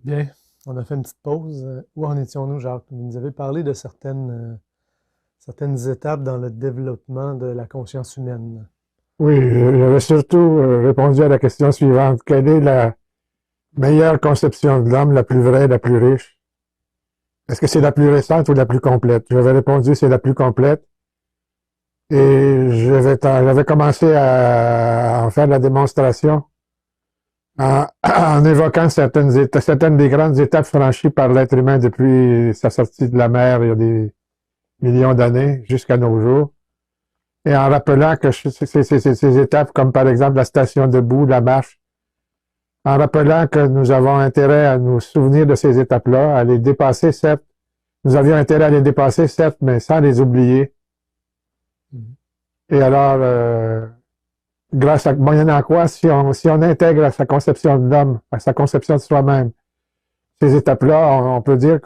Bien, on a fait une petite pause. Où en étions-nous, Jacques? Vous nous avez parlé de certaines étapes dans le développement de la conscience humaine. Oui, j'avais surtout répondu à la question suivante. Quelle est la meilleure conception de l'homme, la plus vraie, la plus riche? Est-ce que c'est la plus récente ou la plus complète? J'avais répondu c'est la plus complète. Et j'avais commencé à en faire la démonstration en évoquant certaines des grandes étapes franchies par l'être humain depuis sa sortie de la mer il y a des millions d'années jusqu'à nos jours. Et en rappelant que ces étapes, comme par exemple la station debout, la marche, en rappelant que nous avons intérêt à nous souvenir de ces étapes-là, à les dépasser, certes. Nous avions intérêt à les dépasser, certes, mais sans les oublier. Mhm. Et alors, moyennant quoi, si on intègre à sa conception de l'homme, à sa conception de soi-même, ces étapes-là, on peut dire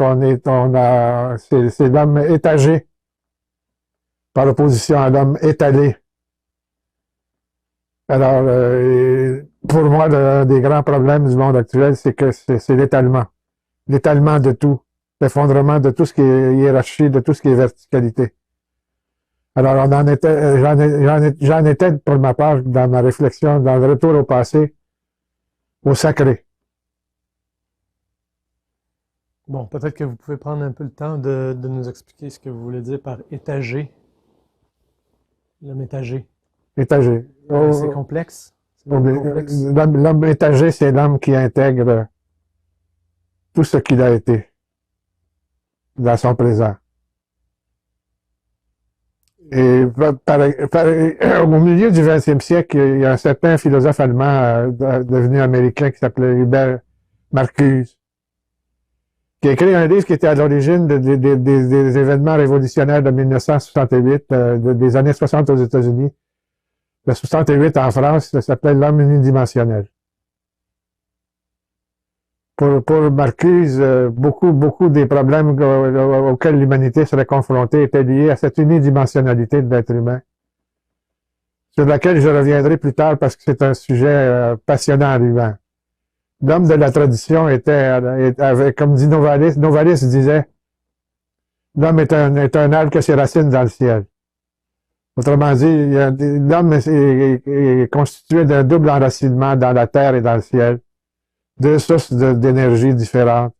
c'est l'homme étagé, par opposition à l'homme étalé. Alors, pour moi, l'un des grands problèmes du monde actuel, c'est que c'est l'étalement. L'étalement de tout. L'effondrement de tout ce qui est hiérarchie, de tout ce qui est verticalité. Alors, j'en étais pour ma part dans ma réflexion, dans le retour au passé, au sacré. Bon, peut-être que vous pouvez prendre un peu le temps de nous expliquer ce que vous voulez dire par étagé, l'homme étagé. Étagé. C'est complexe? C'est beaucoup complexe? L'homme étagé, c'est l'homme qui intègre tout ce qu'il a été dans son présent. Et au milieu du 20e siècle, il y a un certain philosophe allemand devenu américain qui s'appelait Hubert Marcuse, qui a écrit un livre qui était à l'origine des événements révolutionnaires de 1968, des années 60 aux États-Unis. Le 68 en France, ça s'appelle L'homme unidimensionnel. Pour Marcuse, beaucoup des problèmes auxquels l'humanité serait confrontée étaient liés à cette unidimensionnalité de l'être humain, sur laquelle je reviendrai plus tard parce que c'est un sujet passionnant à lui-même. L'homme de la tradition avait, comme dit Novalis, Novalis disait, l'homme est un arbre que ses racines dans le ciel. Autrement dit, l'homme est constitué d'un double enracinement dans la terre et dans le ciel, deux sources d'énergie différentes.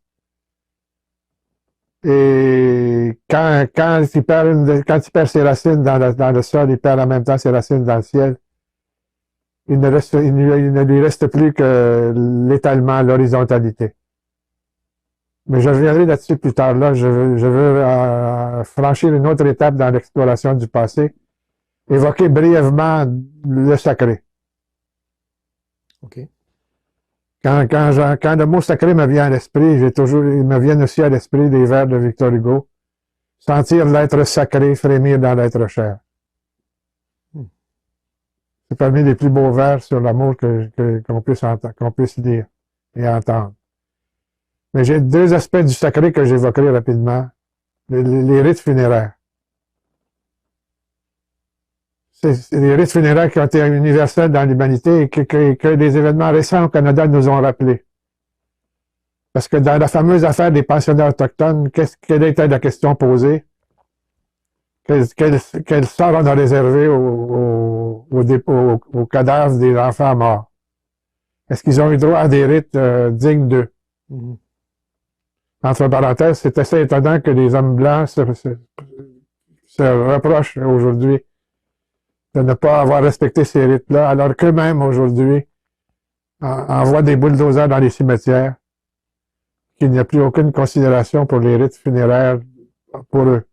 Et quand il perd ses racines dans le sol, il perd en même temps ses racines dans le ciel. Il ne lui reste plus que l'étalement, l'horizontalité. Mais je reviendrai là-dessus plus tard. Là, je veux franchir une autre étape dans l'exploration du passé, évoquer brièvement le sacré. OK. Quand le mot sacré me vient à l'esprit, il me vient aussi à l'esprit des vers de Victor Hugo. Sentir l'être sacré frémir dans l'être cher. Hmm. C'est parmi les plus beaux vers sur l'amour qu'on puisse lire et entendre. Mais j'ai deux aspects du sacré que j'évoquerai rapidement. Les rites funéraires. C'est les rites funéraires qui ont été universels dans l'humanité et que les événements récents au Canada nous ont rappelé. Parce que dans la fameuse affaire des pensionnats autochtones, quelle était la question posée? Quel sort on a réservé aux cadavres des enfants morts? Est-ce qu'ils ont eu droit à des rites dignes d'eux? Mhm. Entre parenthèses, c'est assez étonnant que les hommes blancs se reprochent aujourd'hui de ne pas avoir respecté ces rites-là, alors qu'eux-mêmes, aujourd'hui, envoient des bulldozers dans les cimetières, qu'il n'y a plus aucune considération pour les rites funéraires pour eux.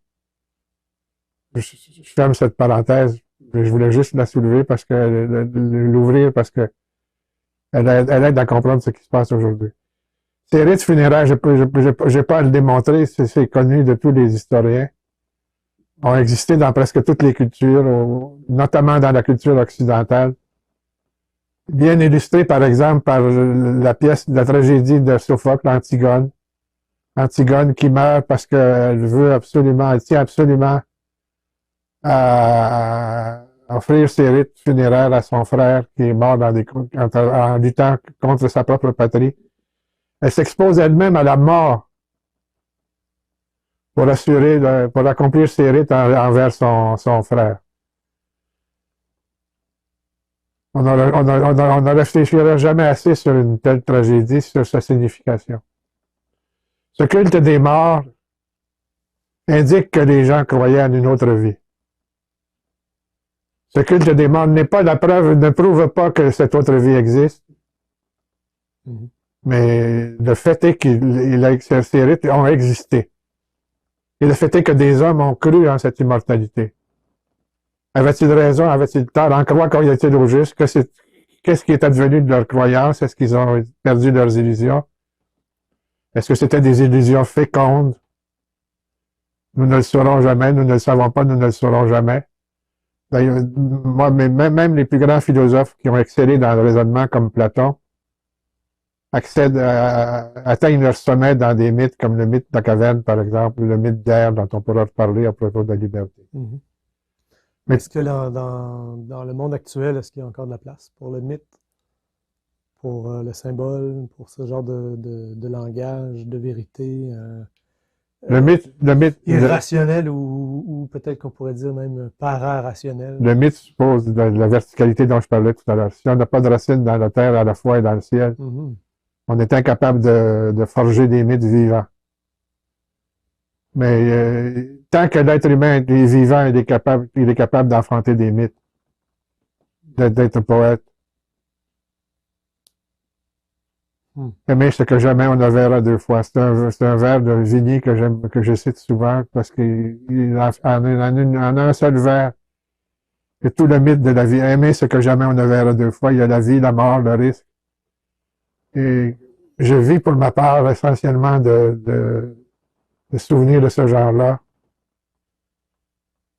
Je ferme cette parenthèse, mais je voulais juste la soulever parce que l'ouvrir parce que elle aide à comprendre ce qui se passe aujourd'hui. Ces rites funéraires, j'ai pas à le démontrer, c'est connu de tous les historiens, ont existé dans presque toutes les cultures, notamment dans la culture occidentale. Bien illustré, par exemple, par la tragédie de Sophocle, Antigone. Antigone qui meurt parce qu'elle elle tient absolument à offrir ses rites funéraires à son frère qui est mort en luttant contre sa propre patrie. Elle s'expose elle-même à la mort pour accomplir ses rites envers son frère. On ne réfléchirait jamais assez sur une telle tragédie, sur sa signification. Ce culte des morts indique que les gens croyaient en une autre vie. Ce culte des morts n'est pas la preuve, ne prouve pas que cette autre vie existe, mais le fait est que ces rites ont existé. Et le fait est que des hommes ont cru en cette immortalité. Avaient-ils raison, avaient-ils tort, en croire croyaient-ils au juste? Qu'est-ce qui est advenu de leur croyance? Est-ce qu'ils ont perdu leurs illusions? Est-ce que c'était des illusions fécondes? Nous ne le saurons jamais, nous ne le savons pas, nous ne le saurons jamais. D'ailleurs, même les plus grands philosophes qui ont excellé dans le raisonnement comme Platon atteignent leur sommet dans des mythes comme le mythe de la caverne, par exemple, ou le mythe d'Air dont on pourra reparler à propos de la liberté. Mais est-ce que dans le monde actuel, est-ce qu'il y a encore de la place pour le mythe, pour le symbole, pour ce genre de langage, de vérité le mythe irrationnel ou peut-être qu'on pourrait dire même para-rationnel? Le mythe suppose de la verticalité dont je parlais tout à l'heure. Si on n'a pas de racines dans la terre à la fois et dans le ciel, on est incapable de forger des mythes vivants. Mais tant que l'être humain est vivant, il est capable d'enfanter des mythes, d'être poète. Aimer ce que jamais on ne verra deux fois. C'est un vers de Vigny que je cite souvent parce qu'il en a un seul vers. Et tout le mythe de la vie. Aimer ce que jamais on ne verra deux fois. Il y a la vie, la mort, le risque. Et je vis pour ma part essentiellement de souvenirs de ce genre-là.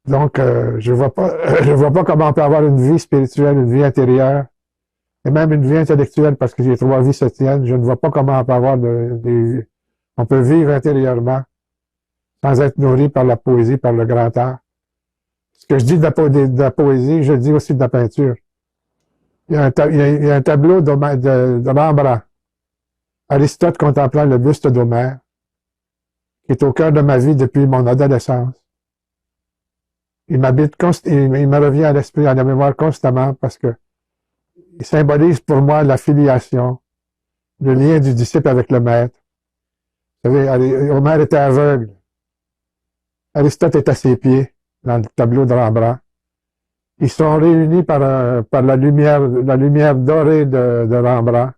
Donc, je vois pas comment on peut avoir une vie spirituelle, une vie intérieure, et même une vie intellectuelle, parce que j'ai trois vies se tiennent. Je ne vois pas comment on peut avoir on peut vivre intérieurement sans être nourri par la poésie, par le grand art. Ce que je dis de la poésie, je le dis aussi de la peinture. Il y a un tableau de Rembrandt, Aristote contemplant le buste d'Homère, qui est au cœur de ma vie depuis mon adolescence. Il me revient à l'esprit, à la mémoire constamment, parce que il symbolise pour moi la filiation, le lien du disciple avec le maître. Vous savez, Homère était aveugle. Aristote est à ses pieds, dans le tableau de Rembrandt. Ils sont réunis par la lumière dorée de Rembrandt.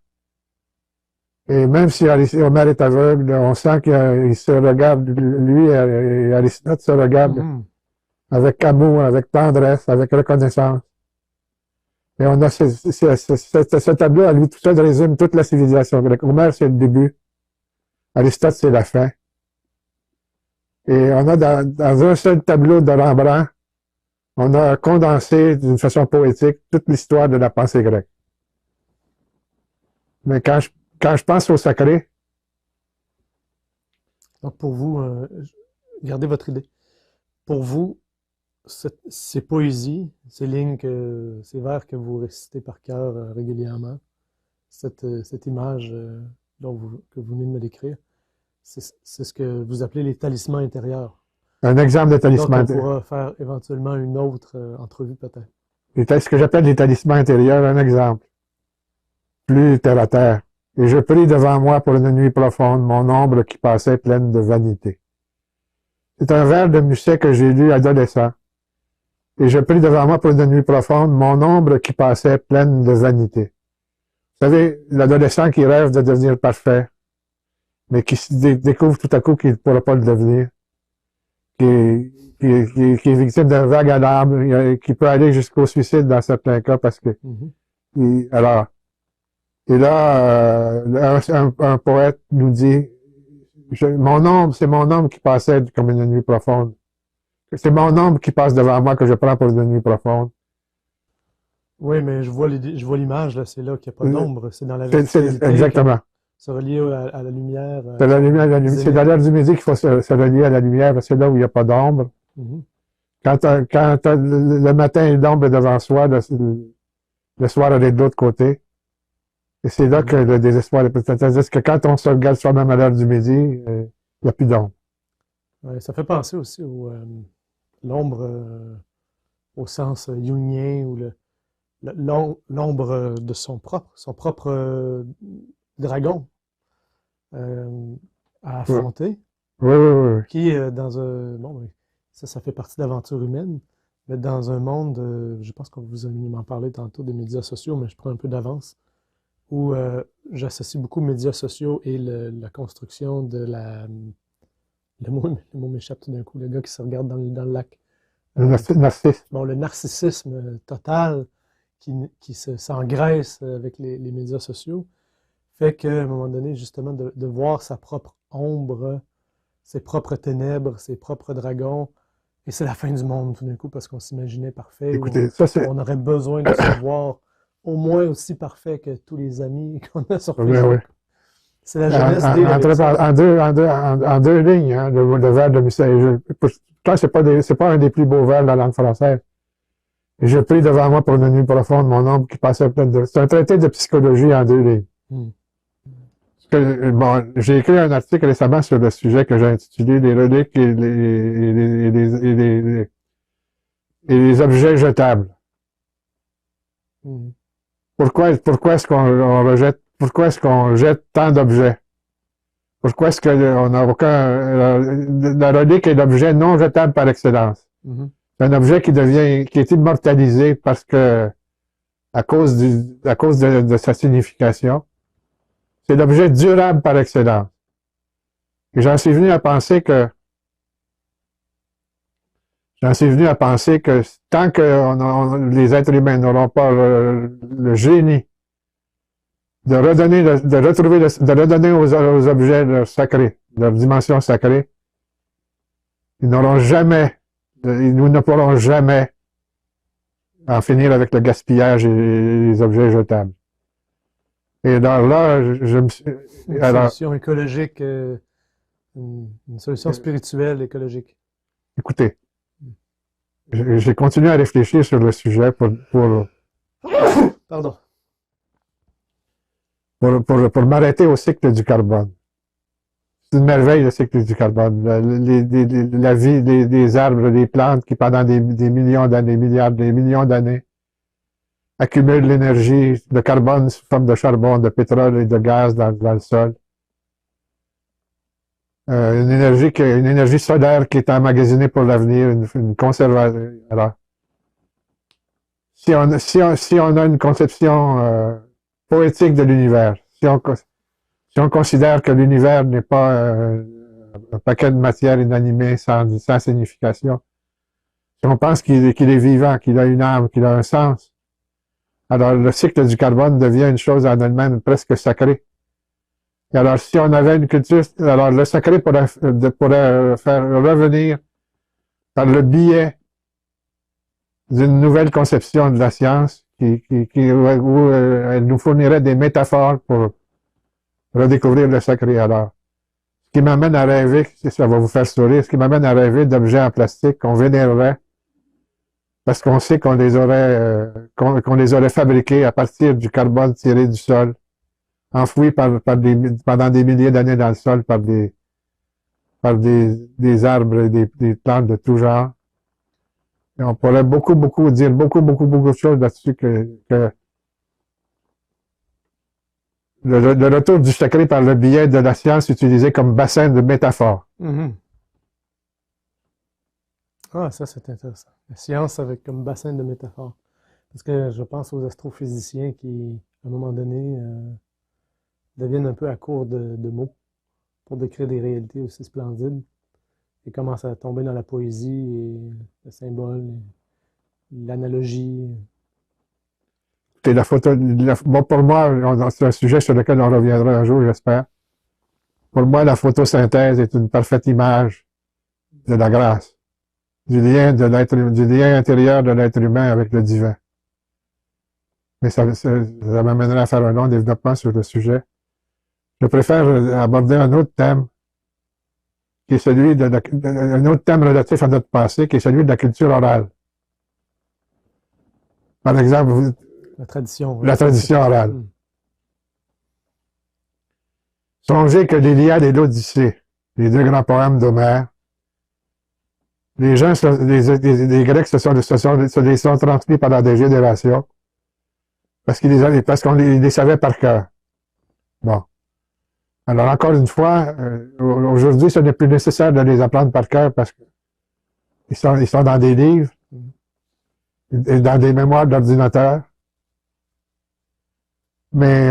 Et même si Homère est aveugle, on sent qu'il se regarde, lui et Aristote se regardent avec amour, avec tendresse, avec reconnaissance. Et on a ce tableau à lui tout seul résume toute la civilisation grecque. Homère, c'est le début. Aristote, c'est la fin. Et on a dans un seul tableau de Rembrandt, on a condensé d'une façon poétique toute l'histoire de la pensée grecque. Mais quand je pense au sacré... Donc pour vous, gardez votre idée. Pour vous, ces poésies, ces lignes, ces vers que vous récitez par cœur régulièrement, cette image que vous venez de me décrire, c'est ce que vous appelez les talismans intérieurs. Un exemple de talisman intérieur. Donc on pourra faire éventuellement une autre entrevue peut-être. Ce que j'appelle les talismans intérieurs, un exemple. Plus terre à terre. Et je prie devant moi pour une nuit profonde, mon ombre qui passait pleine de vanité. C'est un vers de Musset que j'ai lu adolescent. Et je prie devant moi pour une nuit profonde, mon ombre qui passait pleine de vanité. Vous savez, l'adolescent qui rêve de devenir parfait, mais qui découvre tout à coup qu'il ne pourra pas le devenir, qui est victime d'un vague alarme, qui peut aller jusqu'au suicide dans certains cas parce que... Et là, un poète nous dit, c'est mon ombre qui passait comme une nuit profonde. C'est mon ombre qui passe devant moi que je prends pour une nuit profonde. Oui, mais je vois l'image, là, c'est là qu'il n'y a pas d'ombre, c'est dans la verticalité. Exactement. Se relier à la lumière. C'est dans l'air du midi qu'il faut se relier à la lumière, parce que c'est là où il n'y a pas d'ombre. Quand le matin, l'ombre est devant soi, le soir, elle est de l'autre côté. Et c'est là que le désespoir est peut-être. C'est-à-dire que quand on se regarde soi-même à l'heure du midi, il n'y a plus d'ombre. Ouais, ça fait penser aussi l'ombre au sens jungien ou l'ombre de son propre dragon à Oui, affronter, oui, oui. qui est dans un... Bon, oui, ça fait partie de l'aventure humaine, mais dans un monde, je pense que vous allez m'en parler tantôt des médias sociaux, mais je prends un peu d'avance, où j'associe beaucoup médias sociaux et la construction de la... le mot m'échappe tout d'un coup, le gars qui se regarde dans le lac. Le narcisse. Bon, le narcissisme total qui s'engraisse avec les médias sociaux fait qu'à un moment donné, justement, de voir sa propre ombre, ses propres ténèbres, ses propres dragons, et c'est la fin du monde tout d'un coup parce qu'on s'imaginait parfait, ou Écoutez, ça c'est. on aurait besoin de se voir au moins aussi parfait que tous les amis qu'on a sur Oui, oui. Facebook. C'est la jeunesse deal avec ça. En deux lignes, hein, le vers de Musset. Pourtant, c'est pas un des plus beaux vers de la langue française. Et je prie devant moi pour une nuit profonde mon ombre qui passait pleine de... C'est un traité de psychologie en deux lignes. Bon, j'ai écrit un article récemment sur le sujet que j'ai intitulé Les reliques et les objets jetables. Pourquoi est-ce qu'on rejette, pourquoi est-ce qu'on jette tant d'objets? Pourquoi est-ce qu'on n'a aucun... La relique est l'objet non jetable par excellence. C'est un objet qui est immortalisé parce que, à cause de sa signification, c'est l'objet durable par excellence. Et j'en suis venu à penser que tant que les êtres humains n'auront pas le génie de redonner aux objets leur sacré, leur dimension sacrée, nous ne pourrons jamais en finir avec le gaspillage et les objets jetables. Et alors là, une solution écologique, une solution spirituelle écologique. Écoutez, j'ai continué à réfléchir sur le sujet Pardon. pour m'arrêter au cycle du carbone. C'est une merveille, le cycle du carbone. La vie des arbres, des plantes qui, pendant des millions d'années, des millions d'années, accumulent l'énergie de carbone sous forme de charbon, de pétrole et de gaz dans le sol. Une énergie solaire qui est emmagasinée pour l'avenir, une conservation. Alors, si on a une conception poétique de l'univers, si on considère que l'univers n'est pas un paquet de matière inanimée sans signification, si on pense qu'il est vivant, qu'il a une âme, qu'il a un sens, alors le cycle du carbone devient une chose en elle-même presque sacrée. Et alors, si on avait une culture, alors le sacré pourrait faire revenir par le biais d'une nouvelle conception de la science où elle nous fournirait des métaphores pour redécouvrir le sacré. Alors, ce qui m'amène à rêver, ça va vous faire sourire, ce qui m'amène à rêver d'objets en plastique qu'on vénérerait parce qu'on sait qu'on les aurait fabriqués à partir du carbone tiré du sol, enfoui pendant des milliers d'années dans le sol par des arbres et des plantes de tout genre. Et on pourrait dire beaucoup de choses là-dessus que le retour du sacré par le biais de la science utilisée comme bassin de métaphore. Ah, ça c'est intéressant. La science avec comme bassin de métaphore. Parce que je pense aux astrophysiciens qui, à un moment donné, deviennent un peu à court de mots pour décrire des réalités aussi splendides et commencent à tomber dans la poésie et le symbole, l'analogie. Et bon, pour moi, c'est un sujet sur lequel on reviendra un jour, j'espère. Pour moi, la photosynthèse est une parfaite image de la grâce, du lien intérieur de l'être humain avec le divin. Mais ça m'amènerait à faire un long développement sur le sujet. Je préfère aborder un autre thème, qui est celui un autre thème relatif à notre passé, qui est celui de la culture orale. Par exemple, La tradition. la tradition orale. Songez que l'Iliade et l'Odyssée, les deux grands poèmes d'Homère, les gens, les Grecs se les sont transmis pendant des générations parce qu'on les savait par cœur. Bon. Alors, encore une fois, aujourd'hui, ce n'est plus nécessaire de les apprendre par cœur parce qu'ils sont dans des livres et dans des mémoires d'ordinateur. Mais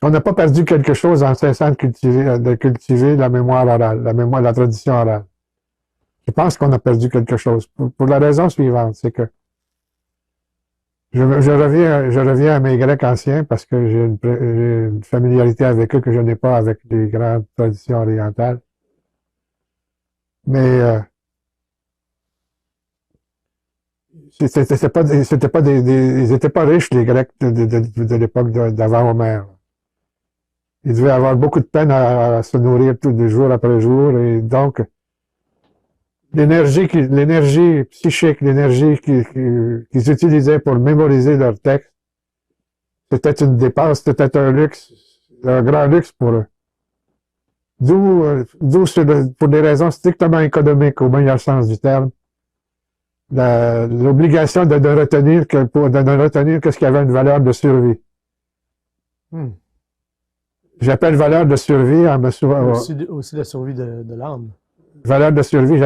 on n'a pas perdu quelque chose en cessant de cultiver la mémoire orale, la tradition orale. Je pense qu'on a perdu quelque chose pour la raison suivante, c'est que je reviens à mes Grecs anciens parce que j'ai une familiarité avec eux que je n'ai pas avec les grandes traditions orientales. Mais c'était pas ils étaient pas riches, les Grecs de l'époque d'avant Homère. Ils devaient avoir beaucoup de peine à se nourrir tout de jour après jour, et donc l'énergie psychique, l'énergie qu'ils utilisaient pour mémoriser leurs textes, c'était une dépense, c'était un luxe, un grand luxe pour eux. D'où, pour des raisons strictement économiques, au meilleur sens du terme, l'obligation de ne retenir que ce qui avait une valeur de survie. J'appelle valeur de survie en me souvenant. Aussi la survie de l'âme. Valeur de survie,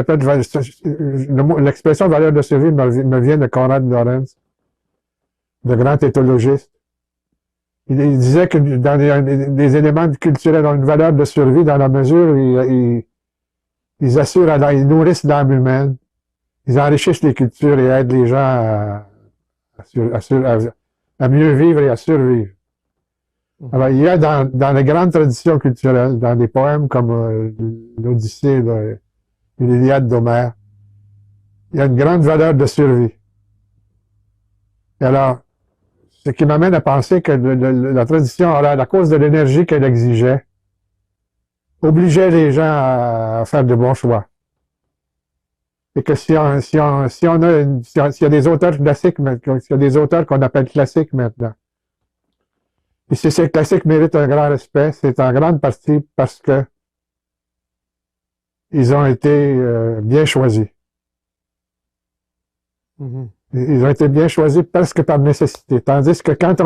l'expression valeur de survie me vient de Konrad Lorenz, le grand éthologiste. Il disait que dans les éléments culturels ont une valeur de survie dans la mesure où ils nourrissent l'âme humaine, ils enrichissent les cultures et aident les gens à mieux vivre et à survivre. Alors, il y a dans les grandes traditions culturelles, dans des poèmes comme l'Odyssée et l'Iliade d'Homère, il y a une grande valeur de survie. Et alors, ce qui m'amène à penser que la tradition orale, à cause de l'énergie qu'elle exigeait, obligeait les gens à faire de bons choix. Et que s'il y a des auteurs classiques, s'il y a des auteurs qu'on appelle classiques maintenant, et si ces classiques méritent un grand respect, c'est en grande partie parce que ils ont été bien choisis. Ils ont été bien choisis presque par nécessité. Tandis que quand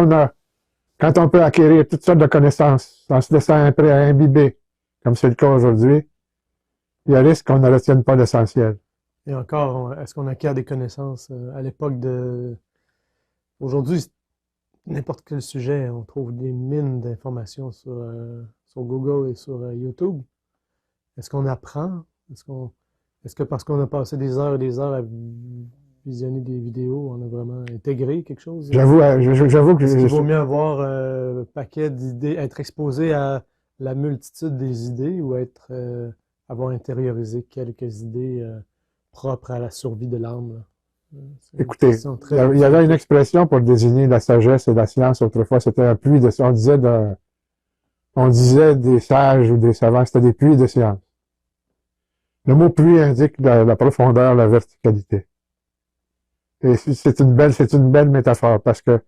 on peut acquérir toutes sortes de connaissances en se laissant imbiber, comme c'est le cas aujourd'hui, il y a risque qu'on ne retienne pas l'essentiel. Et encore, est-ce qu'on acquiert des connaissances à l'époque de... Aujourd'hui, n'importe quel sujet, on trouve des mines d'informations sur Google et sur YouTube. Est-ce qu'on apprend? Est-ce que parce qu'on a passé des heures et des heures à visionner des vidéos, on a vraiment intégré quelque chose? J'avoue que... Est-ce qu'il vaut mieux avoir un paquet d'idées, être exposé à la multitude des idées ou avoir intériorisé quelques idées propres à la survie de l'âme? Écoutez, il y avait une expression pour désigner la sagesse et la science autrefois, c'était un puits de science. On disait des sages ou des savants, c'était des puits de science. Le mot puits indique la profondeur, la verticalité. Et c'est une belle métaphore parce que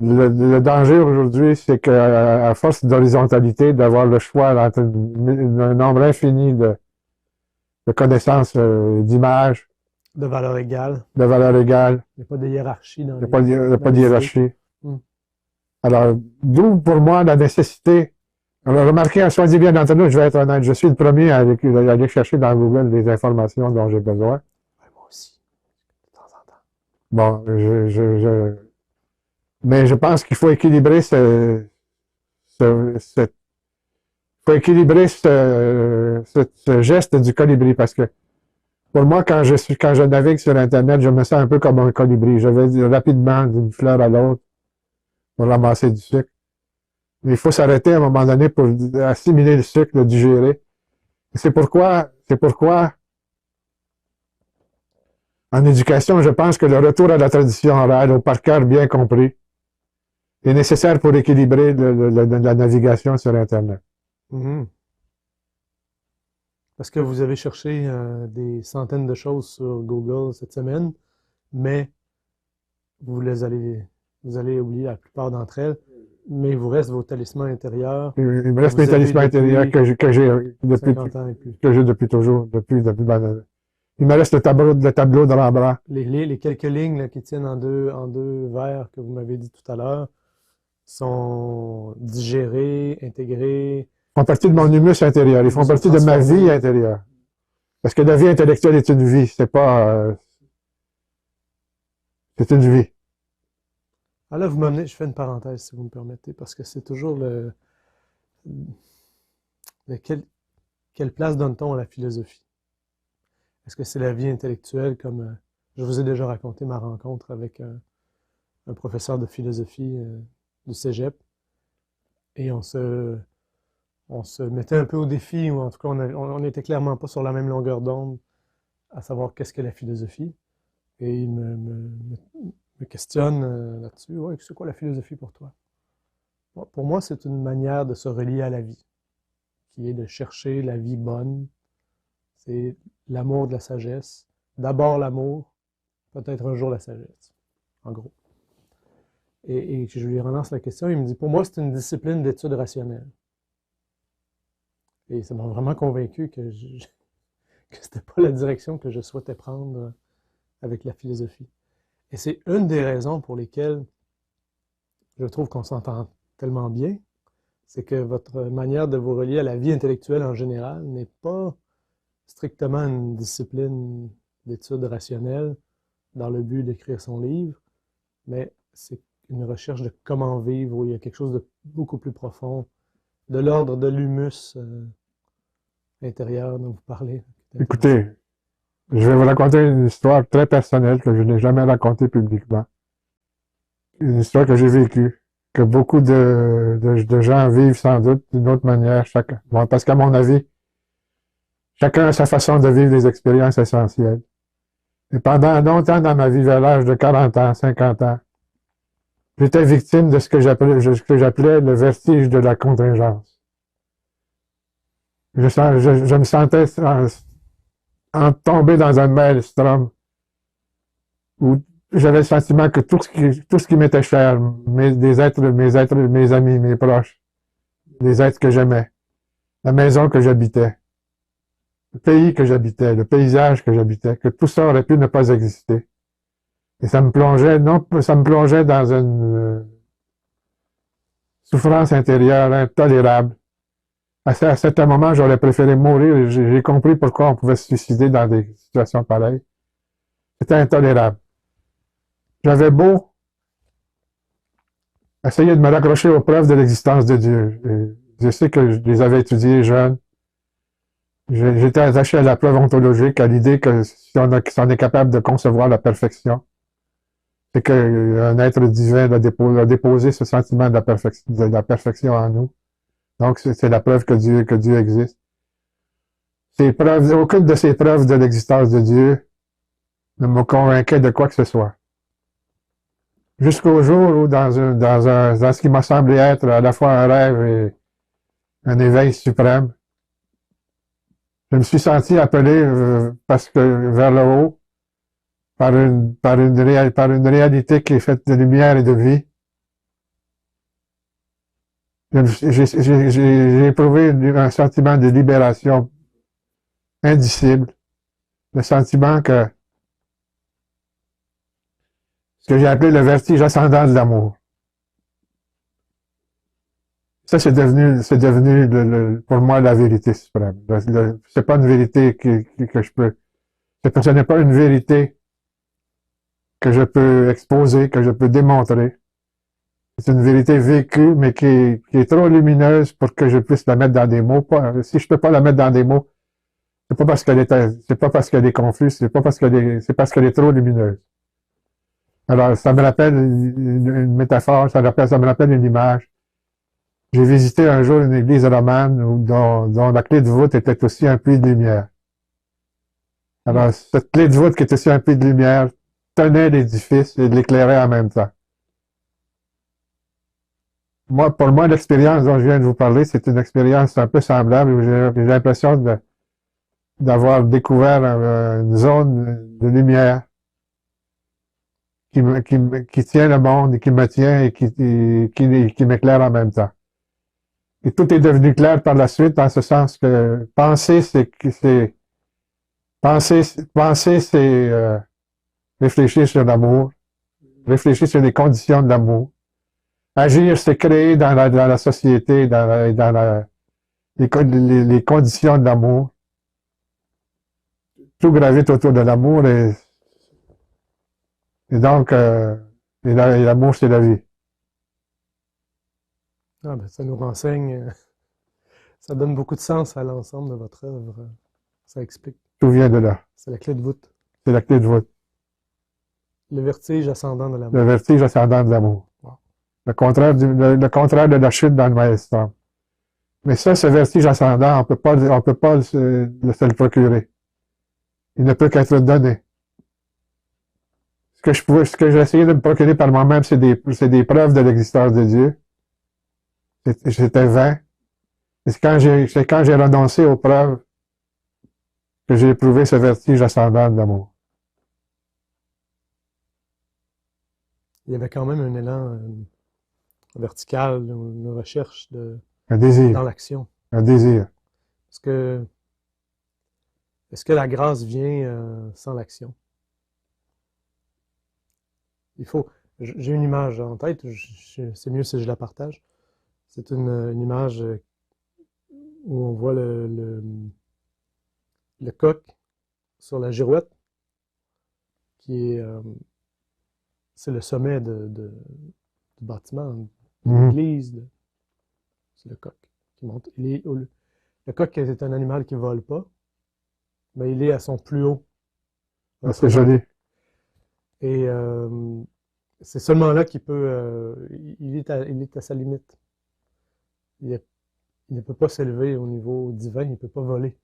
le danger aujourd'hui, c'est qu'à force d'horizontalité, d'avoir le choix entre un nombre infini de connaissances, d'images, de valeur égale. De valeur égale. Il n'y a pas de hiérarchie dans Il n'y a pas de hiérarchie. Alors, d'où pour moi la nécessité. Alors, remarquez, soyez bien entendu, je vais être honnête, je suis le premier à aller chercher dans Google les informations dont j'ai besoin. Ouais, moi aussi, de temps en temps. Bon, mais je pense qu'il faut équilibrer ce geste du colibri parce que pour moi, quand je navigue sur Internet, je me sens un peu comme un colibri. Je vais rapidement d'une fleur à l'autre pour ramasser du sucre. Mais il faut s'arrêter à un moment donné pour assimiler le sucre, le digérer. C'est pourquoi, en éducation, je pense que le retour à la tradition orale, au par cœur bien compris, est nécessaire pour équilibrer la navigation sur Internet. Parce que vous avez cherché des centaines de choses sur Google cette semaine, mais vous allez oublier la plupart d'entre elles. Mais il vous reste vos talismans intérieurs Il me que reste mes vous avez talismans intérieurs depuis que j'ai depuis 50 ans et plus. que j'ai depuis toujours, depuis il me reste le tableau de Rembrandt. Les quelques lignes là, qui tiennent en deux vers que vous m'avez dit tout à l'heure sont digérées, intégrées, Ils font partie de mon humus intérieur. Ils font vous ont partie de ma vie transformé. intérieure. Parce que la vie intellectuelle est une vie. C'est une vie. Ah là, vous m'amenez, je fais une parenthèse si vous me permettez, parce que c'est toujours quelle place donne-t-on à la philosophie? Est-ce que c'est la vie intellectuelle comme je vous ai déjà raconté ma rencontre avec un professeur de philosophie du Cégep et on se mettait un peu au défi, ou en tout cas on n'était clairement pas sur la même longueur d'onde à savoir qu'est-ce que la philosophie. Et il me questionne là-dessus. Ouais, c'est quoi la philosophie pour toi? Bon, pour moi, c'est une manière de se relier à la vie, qui est de chercher la vie bonne. C'est l'amour de la sagesse. D'abord l'amour, peut-être un jour la sagesse, en gros. Et je lui relance la question, il me dit, pour moi, c'est une discipline d'étude rationnelle. Et ça m'a vraiment convaincu que c'était pas la direction que je souhaitais prendre avec la philosophie. Et c'est une des raisons pour lesquelles je trouve qu'on s'entend tellement bien, c'est que votre manière de vous relier à la vie intellectuelle en général n'est pas strictement une discipline d'étude rationnelle dans le but d'écrire son livre, mais c'est une recherche de comment vivre où il y a quelque chose de beaucoup plus profond, de l'ordre de l'humus intérieur dont vous parlez. Écoutez, je vais vous raconter une histoire très personnelle que je n'ai jamais racontée publiquement. Une histoire que j'ai vécue, que beaucoup de gens vivent sans doute d'une autre manière, chacun. Bon, parce qu'à mon avis, chacun a sa façon de vivre les expériences essentielles. Et pendant longtemps dans ma vie, vers l'âge de 40 ans, 50 ans, j'étais victime de ce que j'appelais le vertige de la contingence. Je me sentais en tomber dans un maelstrom où j'avais le sentiment que tout ce qui m'était cher, mes amis, mes proches, les êtres que j'aimais, la maison que j'habitais, le pays que j'habitais, le paysage que j'habitais, que tout ça aurait pu ne pas exister. Et ça me plongeait dans une souffrance intérieure intolérable. À certains moments, j'aurais préféré mourir et j'ai compris pourquoi on pouvait se suicider dans des situations pareilles. C'était intolérable. J'avais beau essayer de me raccrocher aux preuves de l'existence de Dieu. Et je sais que je les avais étudiées jeune. J'étais attaché à la preuve ontologique, à l'idée que si on est capable de concevoir la perfection, c'est qu'un être divin a déposé ce sentiment de la perfection en nous. Donc, c'est la preuve que Dieu existe. Aucune de ces preuves de l'existence de Dieu ne me convainquait de quoi que ce soit. Jusqu'au jour où, dans ce qui m'a semblé être à la fois un rêve et un éveil suprême, je me suis senti appelé parce que vers le haut, par une réalité qui est faite de lumière et de vie. J'ai éprouvé un sentiment de libération indicible, le sentiment que ce que j'ai appelé le vertige ascendant de l'amour. Ça, c'est devenu pour moi la vérité suprême. C'est pas une vérité que je peux, ce n'est pas une vérité que je peux exposer, que je peux démontrer. C'est une vérité vécue, mais qui est trop lumineuse pour que je puisse la mettre dans des mots. Si je peux pas la mettre dans des mots, c'est pas parce qu'elle est confuse, c'est parce qu'elle est trop lumineuse. Alors, ça me rappelle une métaphore, ça me rappelle une image. J'ai visité un jour une église romane dont la clé de voûte était aussi un puits de lumière. Alors, cette clé de voûte qui était aussi un puits de lumière tenait l'édifice et l'éclairait en même temps. Pour moi, l'expérience dont je viens de vous parler, c'est une expérience un peu semblable où j'ai l'impression d'avoir découvert une zone de lumière qui tient le monde et qui me tient et qui m'éclaire en même temps. Et tout est devenu clair par la suite, dans ce sens que penser, c'est réfléchir sur l'amour, réfléchir sur les conditions de l'amour. Agir, c'est créer dans la société, les conditions de l'amour. Tout gravite autour de l'amour et donc, et l'amour, c'est la vie. Ah, ben, ça nous renseigne, ça donne beaucoup de sens à l'ensemble de votre œuvre. Ça explique. Tout vient de là. C'est la clé de voûte. C'est la clé de voûte. Le vertige ascendant de l'amour. Le vertige ascendant de l'amour. Le contraire de la chute dans le maelstrom. Mais ça, ce vertige ascendant, on peut pas se le procurer. Il ne peut qu'être donné. Ce que j'ai essayé de me procurer par moi-même, c'est des preuves de l'existence de Dieu. C'était vain. Et c'est quand j'ai renoncé aux preuves que j'ai éprouvé ce vertige ascendant de l'amour. Il y avait quand même un élan vertical, une recherche Un désir. dans l'action. Un désir. Est-ce que la grâce vient sans l'action? J'ai une image en tête, c'est mieux si je la partage. C'est une image où on voit le coq sur la girouette, qui est, c'est le sommet du bâtiment, de l'église. C'est le coq qui monte. Le coq est un animal qui ne vole pas, mais il est à son plus haut. Ah, c'est joli. Et c'est seulement là qu'il peut, il est à sa limite. Il ne peut pas s'élever au niveau divin, il ne peut pas voler.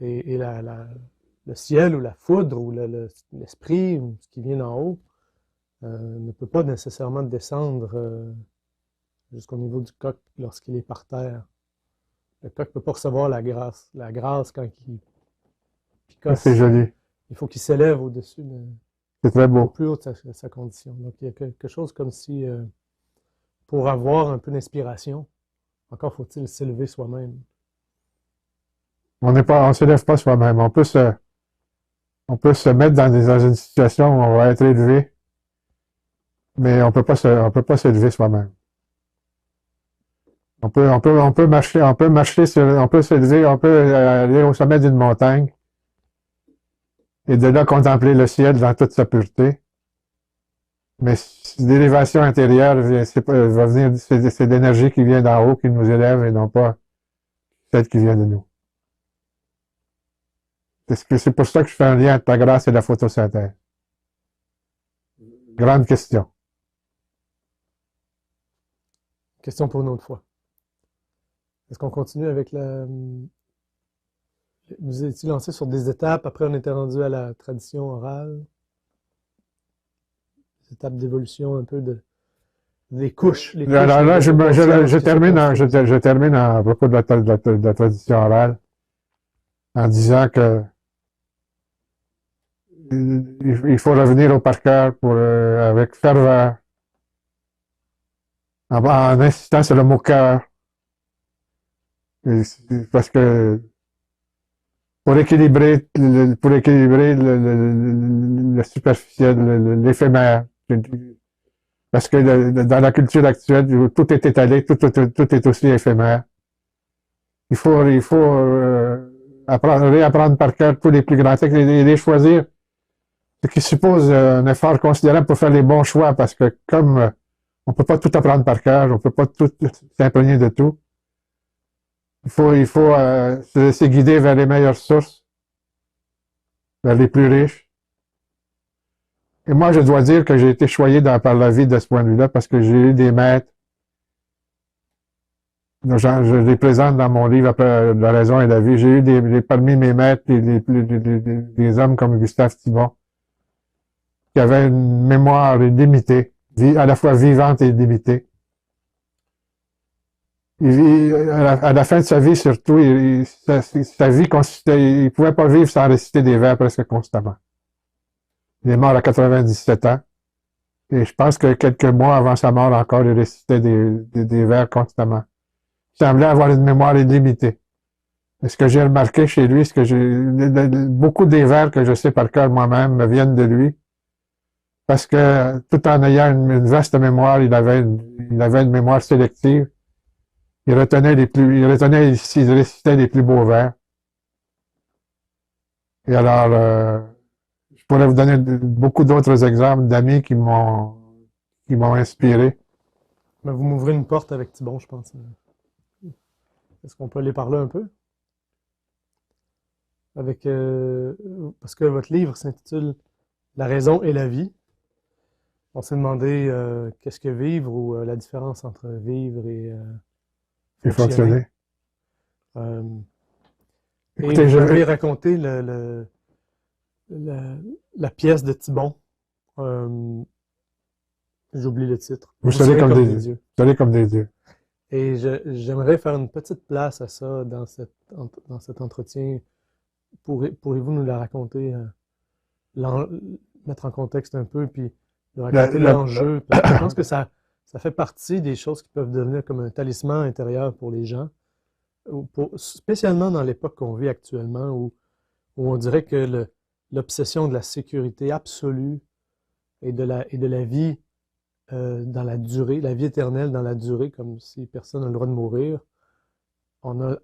Et le ciel ou la foudre ou l'esprit, ce qui vient d'en haut, ne peut pas nécessairement descendre jusqu'au niveau du coq lorsqu'il est par terre. Le coq ne peut pas recevoir la grâce. La grâce, quand il picosse, c'est joli. Il faut qu'il s'élève au-dessus c'est très beau. Au plus haut de sa condition. Donc, il y a quelque chose comme si, pour avoir un peu d'inspiration, encore faut-il s'élever soi-même. On ne s'élève pas soi-même. On peut se mettre dans une situation où on va être élevé, mais on peut pas s'élever soi-même. On peut marcher, on peut s'élever, on peut aller au sommet d'une montagne et de là contempler le ciel dans toute sa pureté. Mais l'élévation intérieure va venir, c'est l'énergie qui vient d'en haut qui nous élève et non pas celle qui vient de nous. C'est pour ça que je fais un lien entre la grâce et la photosynthèse. Grande question. Question pour une autre fois. Est-ce qu'on continue avec Vous étiez lancé sur des étapes, après on était rendu à la tradition orale. Des étapes d'évolution un peu des couches. Alors là, je termine à propos de la tradition orale en disant que il faut revenir au par cœur avec ferveur, en insistant sur le mot cœur, parce que pour équilibrer le superficiel, l'éphémère, parce que dans la culture actuelle, où tout est étalé, tout est aussi éphémère. Il faut réapprendre par cœur tous les plus grands textes et les choisir, ce qui suppose un effort considérable pour faire les bons choix, parce que comme on peut pas tout apprendre par cœur, on peut pas tout s'imprégner de tout, il faut se laisser guider vers les meilleures sources, vers les plus riches. Et moi, je dois dire que j'ai été choyé par la vie de ce point de vue-là, parce que j'ai eu des maîtres. Je les présente dans mon livre après La raison et la vie. J'ai eu parmi mes maîtres des hommes comme Gustave Thibon, qui avaient une mémoire illimitée, à la fois vivante et illimitée. À la fin de sa vie, surtout, sa vie consistait, il pouvait pas vivre sans réciter des vers presque constamment. Il est mort à 97 ans. Et je pense que quelques mois avant sa mort encore, il récitait des vers constamment. Il semblait avoir une mémoire illimitée. Et ce que j'ai remarqué chez lui, beaucoup des vers que je sais par cœur moi-même me viennent de lui. Parce que tout en ayant une vaste mémoire, il avait une mémoire sélective. Il récitait les plus beaux vers. Et alors, je pourrais vous donner beaucoup d'autres exemples d'amis qui m'ont inspiré. Ben, vous m'ouvrez une porte avec Thibon, je pense. Est-ce qu'on peut aller parler un peu? Parce que votre livre s'intitule La raison et la vie. On s'est demandé qu'est-ce que vivre ou la différence entre vivre et fonctionner. Euh, et Écoutez, vous avez raconté la pièce de Thibon. J'oublie le titre. Vous serez comme des dieux. Vous serez comme des dieux. Et j'aimerais faire une petite place à ça dans cet entretien. Pourriez-vous nous la raconter, mettre en contexte un peu, puis nous raconter l'enjeu? Parce que je pense que ça fait partie des choses qui peuvent devenir comme un talisman intérieur pour les gens, spécialement dans l'époque qu'on vit actuellement, où on dirait que l'obsession de la sécurité absolue et de la vie dans la durée, la vie éternelle dans la durée, comme si personne n'a le droit de mourir, on a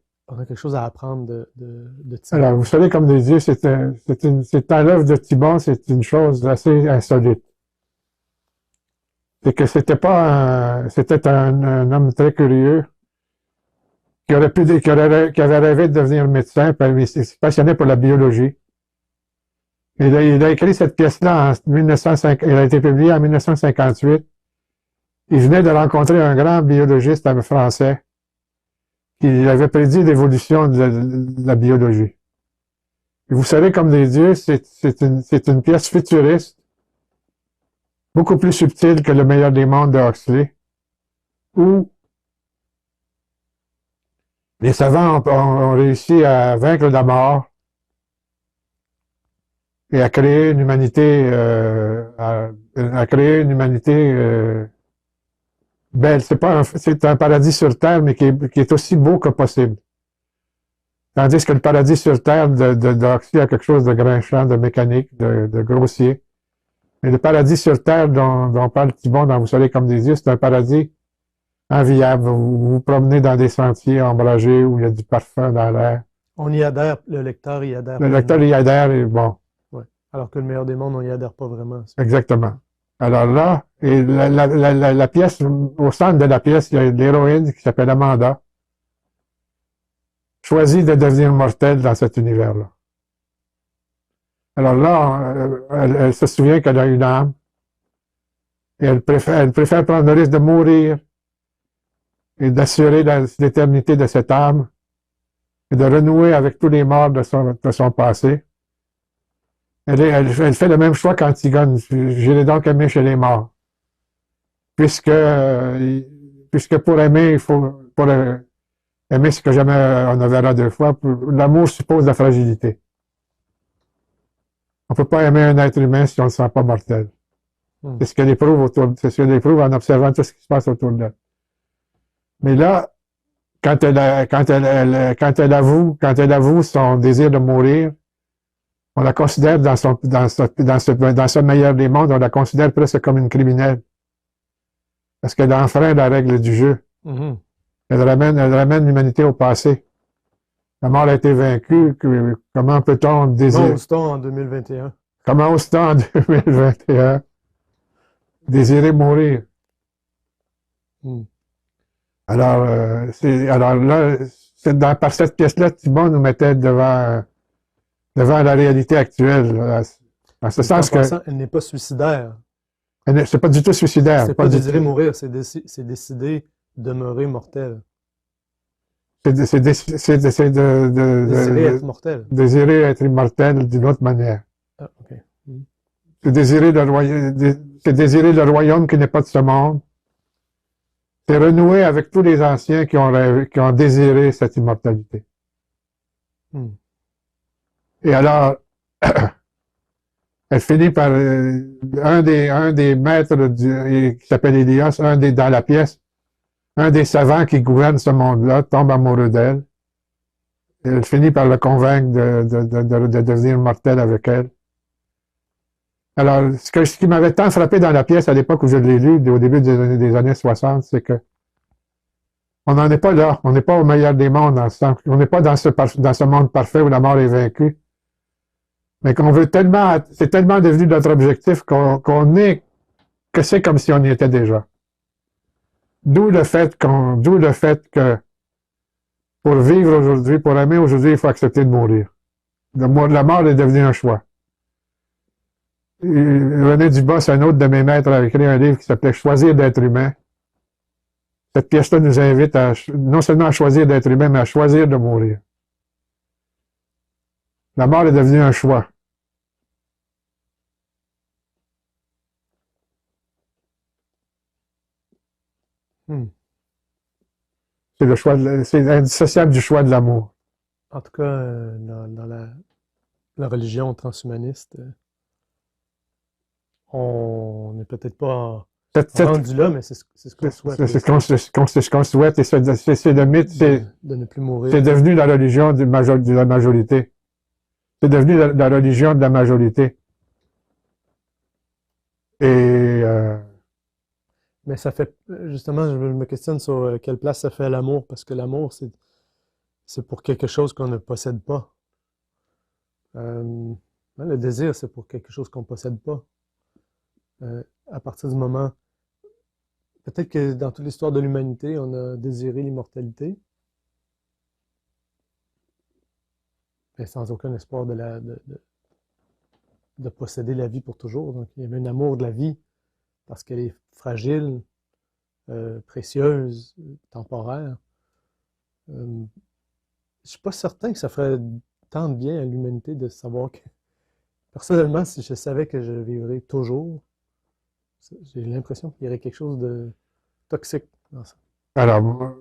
quelque chose à apprendre de Thibon. Alors, vous savez, comme des dieux, c'est à l'œuvre de Thibon, c'est une chose assez insolite. C'est que c'était un homme très curieux, qui avait rêvé de devenir médecin, puis il s'est passionné pour la biologie. Il a écrit cette pièce-là en 1905, elle a été publiée en 1958. Il venait de rencontrer un grand biologiste français qui avait prédit l'évolution de la biologie. Et vous savez, comme des dieux, c'est une pièce futuriste, beaucoup plus subtile que Le meilleur des mondes de Huxley, où les savants ont réussi à vaincre la mort et à créer une humanité, belle. C'est un paradis sur Terre, mais qui est aussi beau que possible. Tandis que le paradis sur Terre de Huxley a quelque chose de grinchant, de mécanique, de grossier. Mais le paradis sur Terre dont parle Thibon dans Vous serez comme des dieux, c'est un paradis enviable. Vous vous promenez dans des sentiers ombragés où il y a du parfum dans l'air. On y adhère, le lecteur y adhère. Le lecteur y adhère et bon. Ouais. Alors que Le meilleur des mondes, on n'y adhère pas vraiment. Exactement. Alors là, et la pièce, au centre de la pièce, il y a l'héroïne qui s'appelle Amanda, choisit de devenir mortelle dans cet univers-là. Alors là, elle se souvient qu'elle a une âme, et elle préfère prendre le risque de mourir et d'assurer l'éternité de cette âme, et de renouer avec tous les morts de son passé. Elle fait le même choix qu'Antigone. J'irai donc aimer chez les morts. Puisque pour aimer, pour aimer ce que jamais on ne verra deux fois, l'amour suppose la fragilité. On ne peut pas aimer un être humain si on ne le sent pas mortel. C'est ce qu'elle éprouve en observant tout ce qui se passe autour d'elle. Mais là, quand elle avoue son désir de mourir, on la considère dans ce meilleur des mondes, on la considère presque comme une criminelle. Parce qu'elle enfreint la règle du jeu. Mm-hmm. Elle ramène l'humanité au passé. La mort a été vaincue. Comment peut-on désirer? Comment ose-t-on en 2021? Comment ose-t-on en 2021 désirer mourir? Mm. Alors là, par cette pièce-là, Thibon nous mettait devant la réalité actuelle. En ce sens que elle n'est pas suicidaire. C'est pas du tout suicidaire. C'est pas désirer mourir, c'est décider demeurer mortel. C'est désirer être mortel. Désirer être immortel d'une autre manière. Ah, okay. C'est désirer le royaume qui n'est pas de ce monde. C'est renouer avec tous les anciens qui ont désiré cette immortalité. Et alors, Elle finit par un des maîtres qui s'appelle Elias, dans la pièce, un des savants qui gouverne ce monde-là, tombe amoureux d'elle. Elle finit par le convaincre de devenir mortel avec elle. Alors, ce qui m'avait tant frappé dans la pièce à l'époque où je l'ai lu, au début des années 60, c'est que on n'en est pas là. On n'est pas au meilleur des mondes ensemble. On n'est pas dans ce monde parfait où la mort est vaincue. Mais qu'on veut tellement, c'est tellement devenu notre objectif qu'on est, que c'est comme si on y était déjà. D'où le fait que pour vivre aujourd'hui, pour aimer aujourd'hui, il faut accepter de mourir. La mort est devenue un choix. René Dubos, un autre de mes maîtres, a écrit un livre qui s'appelait Choisir d'être humain. Cette pièce-là nous invite non seulement à choisir d'être humain, mais à choisir de mourir. La mort est devenue un choix. C'est le choix, c'est indissociable du choix de l'amour. En tout cas, dans la religion transhumaniste, on n'est peut-être pas rendu là, mais c'est ce qu'on souhaite. C'est ce qu'on souhaite, et c'est le mythe, de ne plus mourir. C'est devenu la religion de la majorité. C'est devenu la religion de la majorité. Et mais ça fait, justement, je me questionne sur quelle place ça fait à l'amour, parce que l'amour, c'est pour quelque chose qu'on ne possède pas. Le désir, c'est pour quelque chose qu'on ne possède pas. À partir du moment, peut-être que dans toute l'histoire de l'humanité, on a désiré l'immortalité, mais sans aucun espoir de posséder la vie pour toujours. Donc, il y avait un amour de la vie, parce qu'elle est fragile, précieuse, temporaire. Je ne suis pas certain que ça ferait tant de bien à l'humanité de savoir que, personnellement, si je savais que je vivrais toujours, j'ai l'impression qu'il y aurait quelque chose de toxique dans ça. Alors,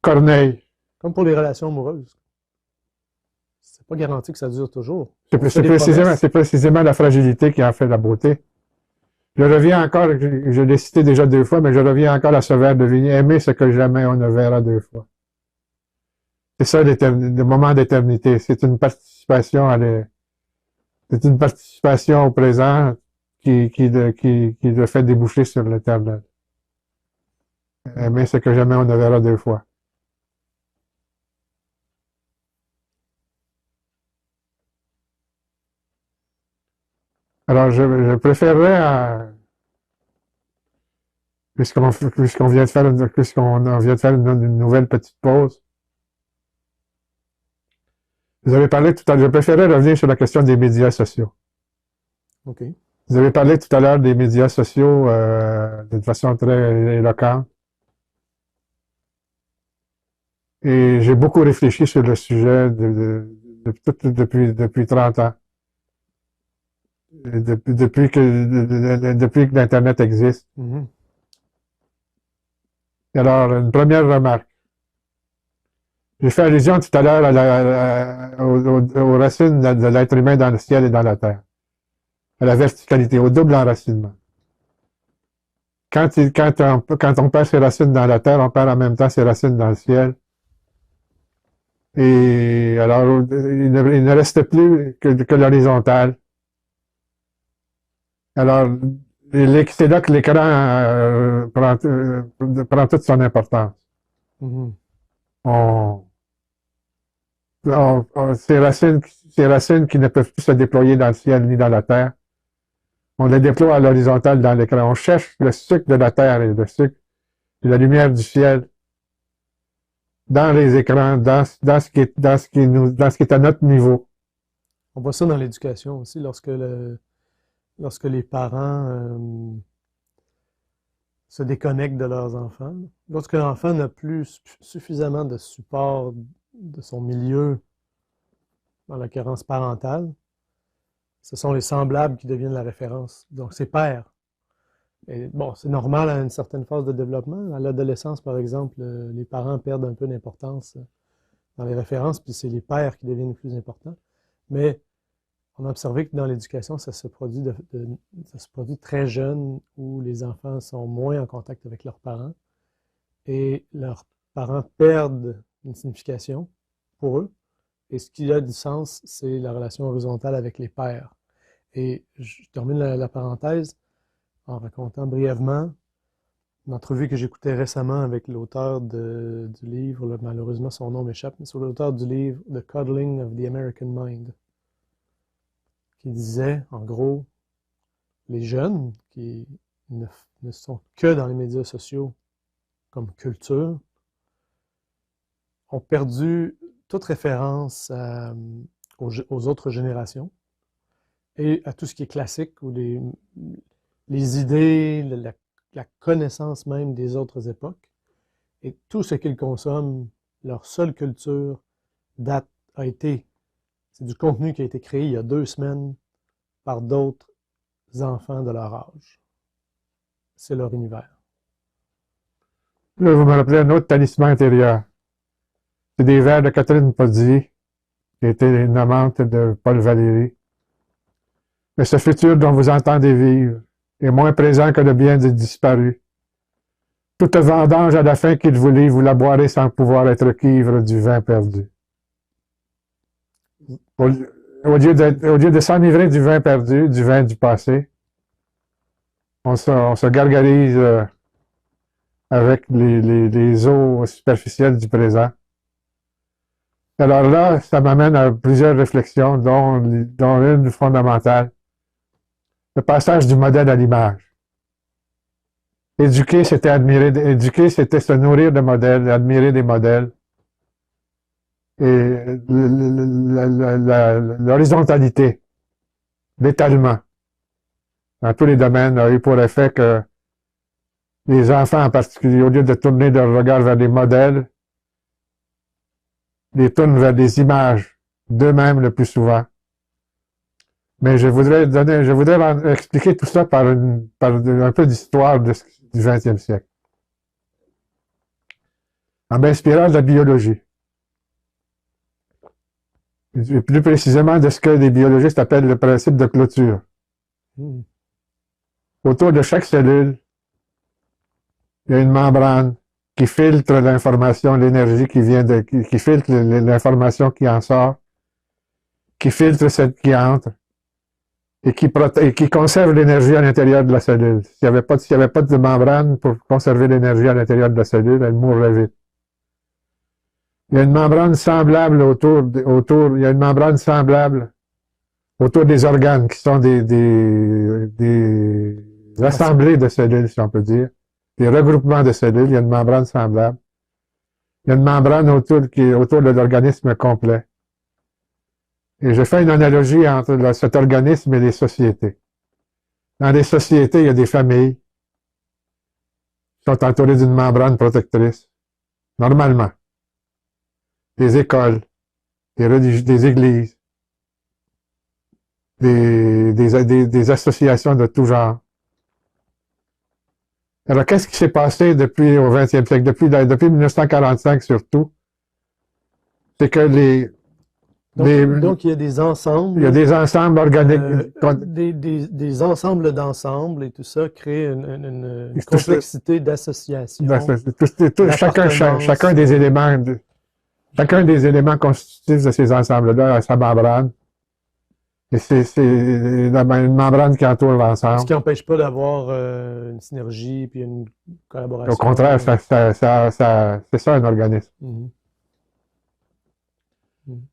Corneille. Comme pour les relations amoureuses. C'est pas garanti que ça dure toujours. C'est précisément la fragilité qui en fait la beauté. Je reviens encore, je l'ai cité déjà 2 fois, mais je reviens encore à ce vers de Vigny, aimer ce que jamais on ne verra 2 fois. C'est ça le moment d'éternité. C'est une participation c'est une participation au présent qui le fait déboucher sur l'éternel. Aimer ce que jamais on ne verra 2 fois. Alors, je préférerais, puisqu'on vient de faire une nouvelle petite pause. Vous avez parlé tout à l'heure, je préférais revenir sur la question des médias sociaux. OK. Vous avez parlé tout à l'heure des médias sociaux d'une façon très éloquente. Et j'ai beaucoup réfléchi sur le sujet depuis 30 ans. Depuis que l'Internet existe. Mm-hmm. Alors, une première remarque. J'ai fait allusion tout à l'heure aux racines de l'être humain dans le ciel et dans la terre. À la verticalité, au double enracinement. Quand on perd ses racines dans la terre, on perd en même temps ses racines dans le ciel. Et alors, il ne reste plus que l'horizontale. Alors, c'est là que l'écran prend toute son importance. Mm-hmm. Ces racines qui ne peuvent plus se déployer dans le ciel ni dans la terre, on les déploie à l'horizontale dans l'écran. On cherche le sucre de la terre et le sucre et la lumière du ciel dans les écrans, dans ce qui est à notre niveau. On voit ça dans l'éducation aussi, lorsque les parents se déconnectent de leurs enfants. Lorsque l'enfant n'a plus suffisamment de support de son milieu, dans la carence parentale, ce sont les semblables qui deviennent la référence. Donc, ses pairs. Et bon, c'est normal à une certaine phase de développement. À l'adolescence, par exemple, les parents perdent un peu d'importance dans les références, puis c'est les pairs qui deviennent les plus importants. Mais On a observé que dans l'éducation, ça se produit ça se produit très jeune, où les enfants sont moins en contact avec leurs parents et leurs parents perdent une signification pour eux. Et ce qui a du sens, c'est la relation horizontale avec les pères. Et je termine la parenthèse en racontant brièvement une entrevue que j'écoutais récemment avec l'auteur du livre, là, malheureusement son nom m'échappe, mais c'est l'auteur du livre The Coddling of the American Mind, qui disait, en gros, les jeunes qui ne sont que dans les médias sociaux comme culture ont perdu toute référence aux autres générations et à tout ce qui est classique, ou les idées, la connaissance même des autres époques. Et tout ce qu'ils consomment, leur seule culture, c'est du contenu qui a été créé il y a 2 semaines par d'autres enfants de leur âge. C'est leur univers. Là, vous me rappelez un autre talisman intérieur. C'est des vers de Catherine Pozzi, qui était une amante de Paul Valéry. Mais ce futur dont vous entendez vivre est moins présent que le bien des disparus. Toute vendange à la fin qu'il vous livre, vous la boirez sans pouvoir être ivre du vin perdu. Au lieu de s'enivrer du vin perdu, du vin du passé, on se gargarise avec les eaux superficielles du présent. Alors là, ça m'amène à plusieurs réflexions, dont une fondamentale. Le passage du modèle à l'image. Éduquer, c'était se nourrir de modèles, admirer des modèles. Et l'horizontalité, l'étalement, dans tous les domaines, a eu pour effet que les enfants en particulier, au lieu de tourner leur regard vers des modèles, les tournent vers des images d'eux-mêmes le plus souvent. Mais je voudrais expliquer tout ça par un peu d'histoire du XXe siècle. En m'inspirant de la biologie. Et plus précisément de ce que les biologistes appellent le principe de clôture. Autour de chaque cellule, il y a une membrane qui filtre l'information, l'énergie qui filtre l'information qui en sort, qui filtre celle qui entre, et qui conserve l'énergie à l'intérieur de la cellule. S'il n'y avait pas de membrane pour conserver l'énergie à l'intérieur de la cellule, elle mourrait vite. Il y a une membrane semblable autour des organes, qui sont des assemblées de cellules, si on peut dire, des regroupements de cellules. Il y a une membrane semblable. Il y a une membrane autour de l'organisme complet. Et je fais une analogie entre cet organisme et les sociétés. Dans les sociétés, il y a des familles qui sont entourées d'une membrane protectrice, normalement. Des écoles, des églises, des associations de tout genre. Alors, qu'est-ce qui s'est passé au 20e siècle, depuis 1945 surtout? C'est que donc, il y a des ensembles. Il y a des ensembles organiques. Des ensembles d'ensembles, et tout ça crée une complexité d'associations. Chacun des éléments constitutifs de ces ensembles-là a sa membrane. Et c'est une membrane qui entoure l'ensemble. Ce qui n'empêche pas d'avoir une synergie puis une collaboration. Au contraire, c'est ça un organisme.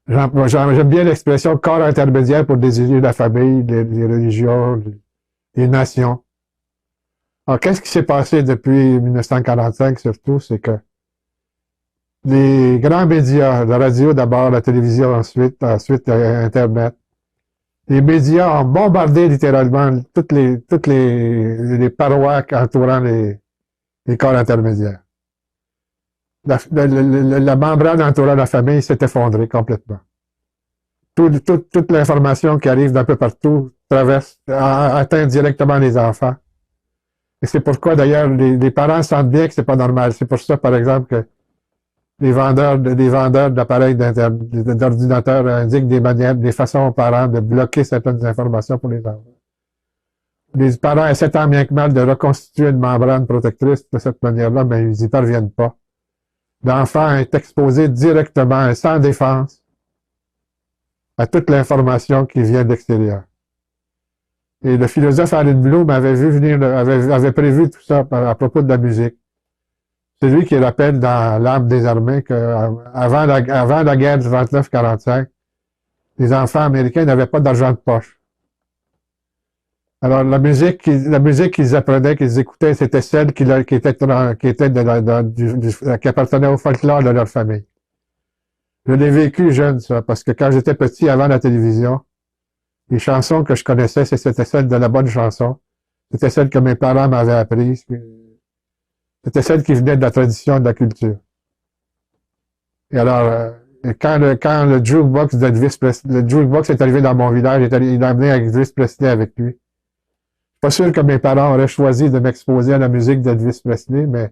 J'aime bien l'expression corps intermédiaire pour désigner la famille, les religions, les nations. Alors, qu'est-ce qui s'est passé depuis 1945 surtout, c'est que les grands médias, la radio d'abord, la télévision ensuite Internet, les médias ont bombardé littéralement toutes les parois entourant les corps intermédiaires. La membrane entourant la famille s'est effondrée complètement. Toute l'information qui arrive d'un peu partout atteint directement les enfants. Et c'est pourquoi d'ailleurs les parents sentent bien que c'est pas normal. C'est pour ça, par exemple, que les vendeurs d'appareils d'ordinateurs indiquent des façons aux parents de bloquer certaines informations pour les enfants. Les parents essaient tant bien que mal de reconstituer une membrane protectrice de cette manière-là, mais ils n'y parviennent pas. L'enfant est exposé directement et sans défense à toute l'information qui vient de l'extérieur. Et le philosophe Allen Bloom avait prévu tout ça à propos de la musique. C'est lui qui rappelle dans L'âme des armées qu'avant la guerre du 29-45, les enfants américains n'avaient pas d'argent de poche. Alors, la musique qu'ils apprenaient, qu'ils écoutaient, c'était celle qui appartenait au folklore de leur famille. Je l'ai vécu jeune, ça, parce que quand j'étais petit, avant la télévision, les chansons que je connaissais, c'était celles de la bonne chanson. C'était celles que mes parents m'avaient apprises. C'était celles qui venaient de la tradition, de la culture. Et alors, quand le jukebox d'Elvis Presley, le jukebox est arrivé dans mon village, il a amené Elvis Presley avec lui. Pas sûr que mes parents auraient choisi de m'exposer à la musique d'Elvis Presley, mais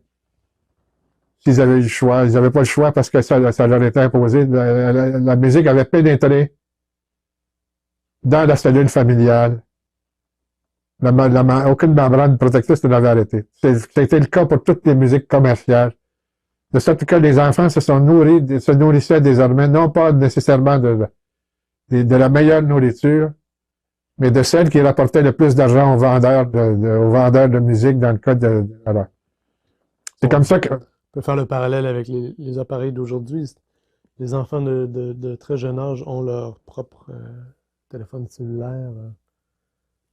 s'ils avaient eu le choix, ils n'avaient pas le choix parce que ça leur était imposé. La musique avait pénétré dans la cellule familiale. Aucune membrane protectrice ne l'avait arrêté. C'était le cas pour toutes les musiques commerciales. De sorte que les enfants se nourrissaient désormais, non pas nécessairement de la meilleure nourriture, mais de celle qui rapportait le plus d'argent aux vendeurs de musique dans le cas alors. C'est comme ça que... On peut faire le parallèle avec les appareils d'aujourd'hui. Les enfants de très jeune âge ont leur propre téléphone cellulaire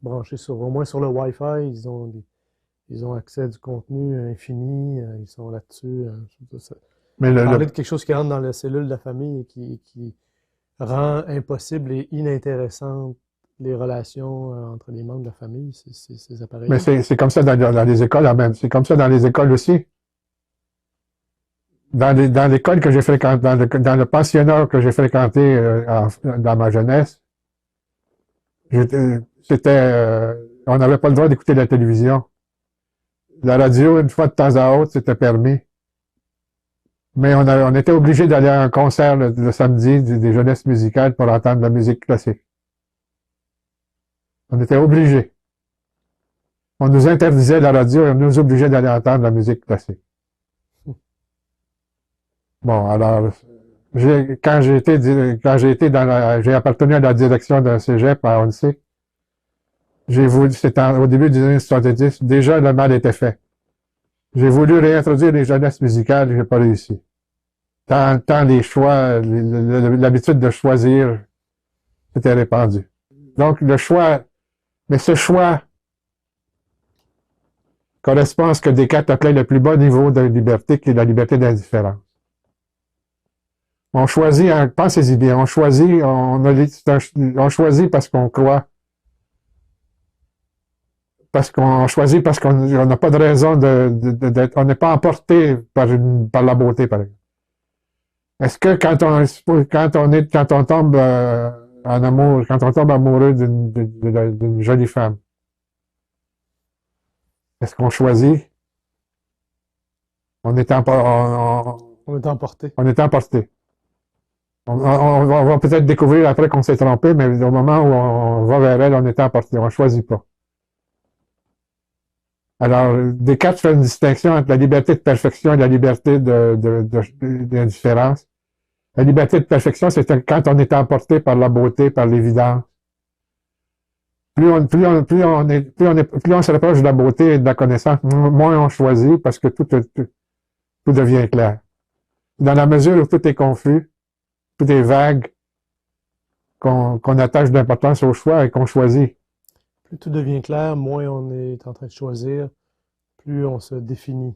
branché au moins sur le Wi-Fi. Ils ont accès à du contenu infini. Ils sont là-dessus. Mais parler de quelque chose qui rentre dans la cellule de la famille et qui rend impossible et inintéressante les relations entre les membres de la famille, ces appareils. Mais c'est comme ça dans les écoles, même. C'est comme ça dans les écoles aussi. Dans l'école que j'ai fréquenté, dans le pensionnat que j'ai fréquenté dans ma jeunesse, on n'avait pas le droit d'écouter la télévision. La radio, une fois de temps à autre, c'était permis. Mais on était obligé d'aller à un concert le samedi des jeunesses musicales pour entendre la musique classique. On était obligés. On nous interdisait la radio et on nous obligeait d'aller entendre la musique classique. Bon, alors, j'ai appartenu à la direction d'un cégep à Onsic. C'était au début des années 70, déjà le mal était fait. J'ai voulu réintroduire les jeunesses musicales, j'ai pas réussi. Tant les choix, l'habitude de choisir était répandue. Donc, mais ce choix correspond à ce que Descartes appelait le plus bas niveau de liberté, qui est la liberté d'indifférence. On choisit, pensez-y bien, on choisit parce qu'on croit, on n'a pas de raison on n'est pas emporté par la beauté, par exemple. Est-ce que quand on tombe en amour, quand on tombe amoureux d'une jolie femme, est-ce qu'on choisit? On est emporté. On est emporté. On va peut-être découvrir après qu'on s'est trompé, mais au moment où on va vers elle, on est emporté. On ne choisit pas. Alors, Descartes fait une distinction entre la liberté de perfection et la liberté d'indifférence. La liberté de perfection, c'est quand on est emporté par la beauté, par l'évidence. Plus on se rapproche de la beauté et de la connaissance, moins on choisit parce que tout devient clair. Dans la mesure où tout est confus, tout est vague, qu'on attache d'importance au choix et qu'on choisit. Plus tout devient clair, moins on est en train de choisir, plus on se définit.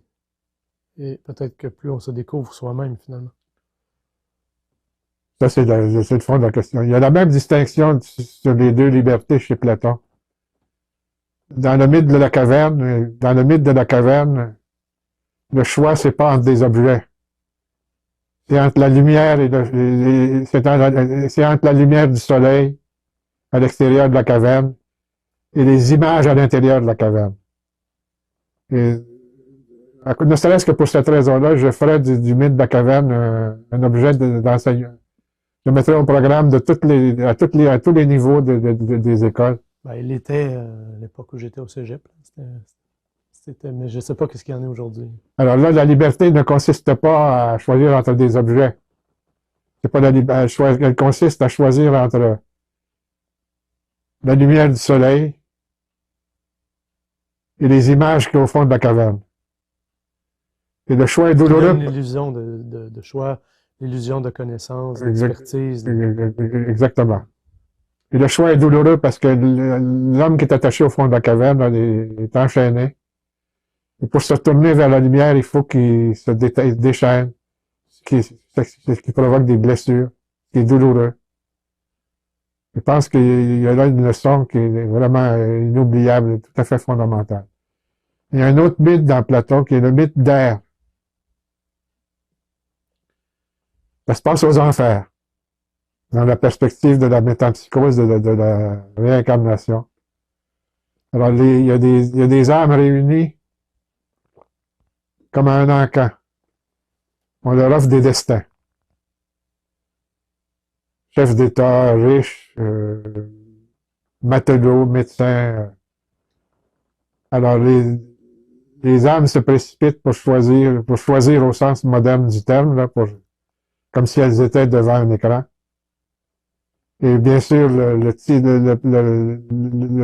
Et peut-être que plus on se découvre soi-même, finalement. Ça, c'est le fond de la question. Il y a la même distinction sur les deux libertés chez Platon. Dans le mythe de la caverne, le choix, c'est pas entre des objets. C'est entre la lumière c'est entre la lumière du soleil à l'extérieur de la caverne et les images à l'intérieur de la caverne. Et Ne serait-ce que pour cette raison-là, je ferais du mythe de la caverne un objet d'enseignement. Je mettrais au programme de à tous les niveaux des écoles. Ben, il était à l'époque où j'étais au cégep. Mais je ne sais pas ce qu'il y en a aujourd'hui. Alors là, la liberté ne consiste pas à choisir entre des objets. C'est pas la liberté. Elle consiste à choisir entre la lumière du soleil et les images qu'il y a au fond de la caverne. Et le choix est Il y a douloureux. une illusion de choix, l'illusion de connaissance, d'expertise. Exactement. Et le choix est douloureux parce que l'homme qui est attaché au fond de la caverne est enchaîné. Et pour se tourner vers la lumière, il faut qu'il se déchaîne, ce qui provoque des blessures, ce qui est douloureux. Je pense qu'il y a là une leçon qui est vraiment inoubliable, tout à fait fondamentale. Il y a un autre mythe dans Platon qui est le mythe d'Air. Ça se passe aux enfers, dans la perspective de la métempsychose, de la réincarnation. Alors, il y a des âmes réunies comme un encan. On leur offre des destins. Chef d'État, riche, matelot, médecin. Alors, les âmes se précipitent pour choisir au sens moderne du terme, là, comme si elles étaient devant un écran. Et bien sûr, le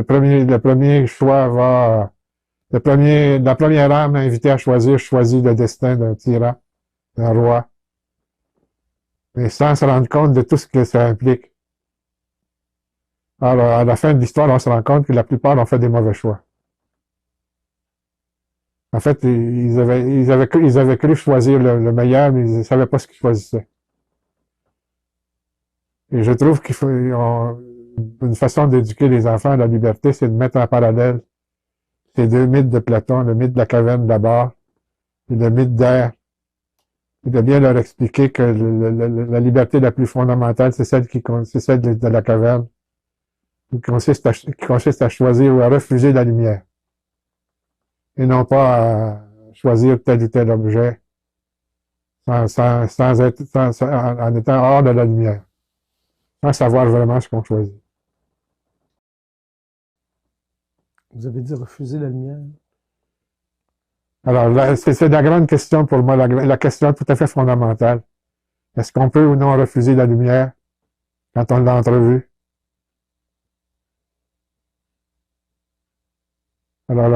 premier choix va, la première âme invitée à choisit le destin d'un tyran, d'un roi, mais sans se rendre compte de tout ce que ça implique. Alors, à la fin de l'histoire, on se rend compte que la plupart ont fait des mauvais choix. En fait, ils avaient cru choisir le meilleur, mais ils ne savaient pas ce qu'ils choisissaient. Et je trouve une façon d'éduquer les enfants à la liberté, c'est de mettre en parallèle ces deux mythes de Platon, le mythe de la caverne d'abord, et le mythe d'Air, et de bien leur expliquer que la liberté la plus fondamentale, c'est celle de la caverne, qui consiste à choisir ou à refuser la lumière, et non pas à choisir tel ou tel objet en étant hors de la lumière, sans savoir vraiment ce qu'on choisit. Vous avez dit refuser la lumière? Alors, c'est la grande question pour moi, la question tout à fait fondamentale. Est-ce qu'on peut ou non refuser la lumière quand on l'a entrevue? Alors,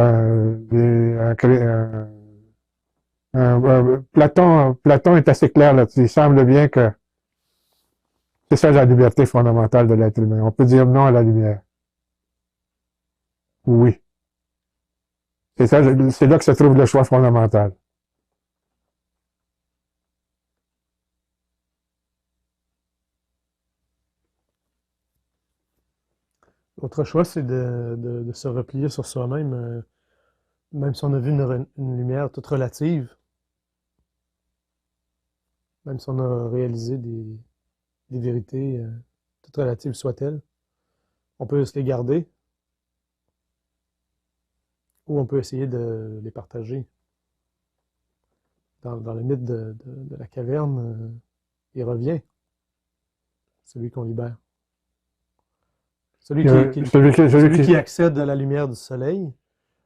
Platon est assez clair là-dessus. Il semble bien que c'est ça la liberté fondamentale de l'être humain. On peut dire non à la lumière. Oui. C'est là que se trouve le choix fondamental. L'autre choix, c'est de se replier sur soi-même, même si on a vu une lumière toute relative, même si on a réalisé des vérités, toutes relatives soient-elles, on peut se les garder, ou on peut essayer de les partager. Dans le mythe de la caverne, il revient, celui qu'on libère. Celui qui accède à la lumière du soleil,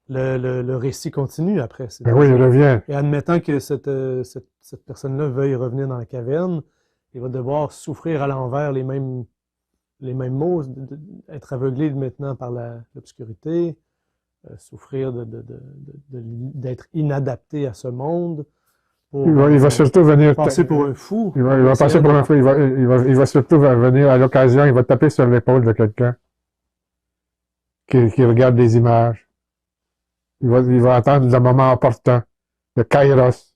le récit continue après. Oui, il revient. Et admettant que cette personne-là veuille revenir dans la caverne, il va devoir souffrir à l'envers les mêmes maux, être aveuglé maintenant par l'obscurité, souffrir d'être inadapté à ce monde. Il va surtout venir passer pour un fou. Il va passer pour un fou. Il va surtout venir à l'occasion, il va taper sur l'épaule de quelqu'un qui regarde des images. Il va attendre le moment opportun, le kairos,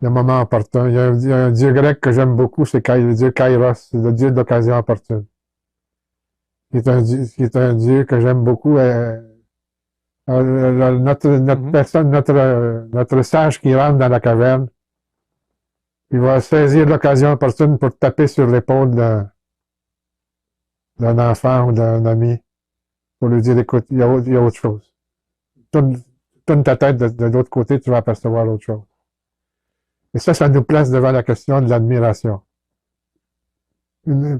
le moment opportun. Il y a un dieu grec que j'aime beaucoup, c'est le dieu Kairos, c'est le dieu de l'occasion opportune. Qui est un dieu que j'aime beaucoup. Notre sage qui rentre dans la caverne, il va saisir l'occasion opportune pour taper sur l'épaule d'un enfant ou d'un ami pour lui dire, écoute, il y a autre chose. Tourne tournes ta tête de l'autre côté, tu vas apercevoir autre chose. Et ça nous place devant la question de l'admiration.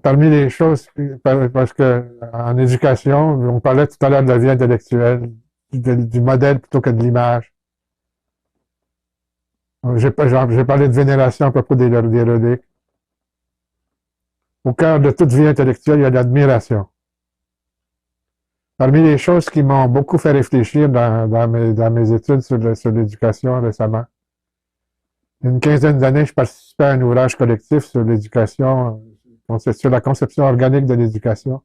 Parmi les choses, parce que en éducation, on parlait tout à l'heure de la vie intellectuelle, du modèle plutôt que de l'image. J'ai parlé de vénération à propos des reliques. Au cœur de toute vie intellectuelle, il y a l'admiration. Parmi les choses qui m'ont beaucoup fait réfléchir dans mes études sur l'éducation récemment, il y a une quinzaine d'années, je participais à un ouvrage collectif sur l'éducation, sur la conception organique de l'éducation.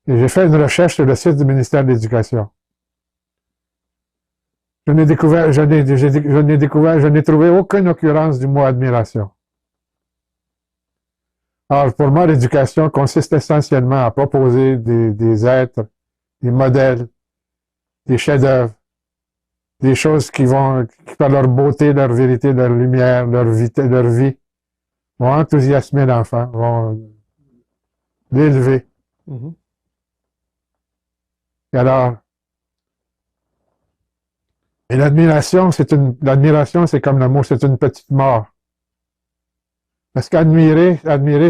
Et j'ai fait une recherche sur le site du ministère de l'Éducation. Je n'ai trouvé aucune occurrence du mot admiration. Alors, pour moi, l'éducation consiste essentiellement à proposer des êtres, des modèles, des chefs-d'œuvre, des choses qui, par leur beauté, leur vérité, leur lumière, leur vie, vont enthousiasmer l'enfant, vont l'élever. Mhm. Et alors, l'admiration, c'est comme le mot, c'est une petite mort. Parce qu'admirer,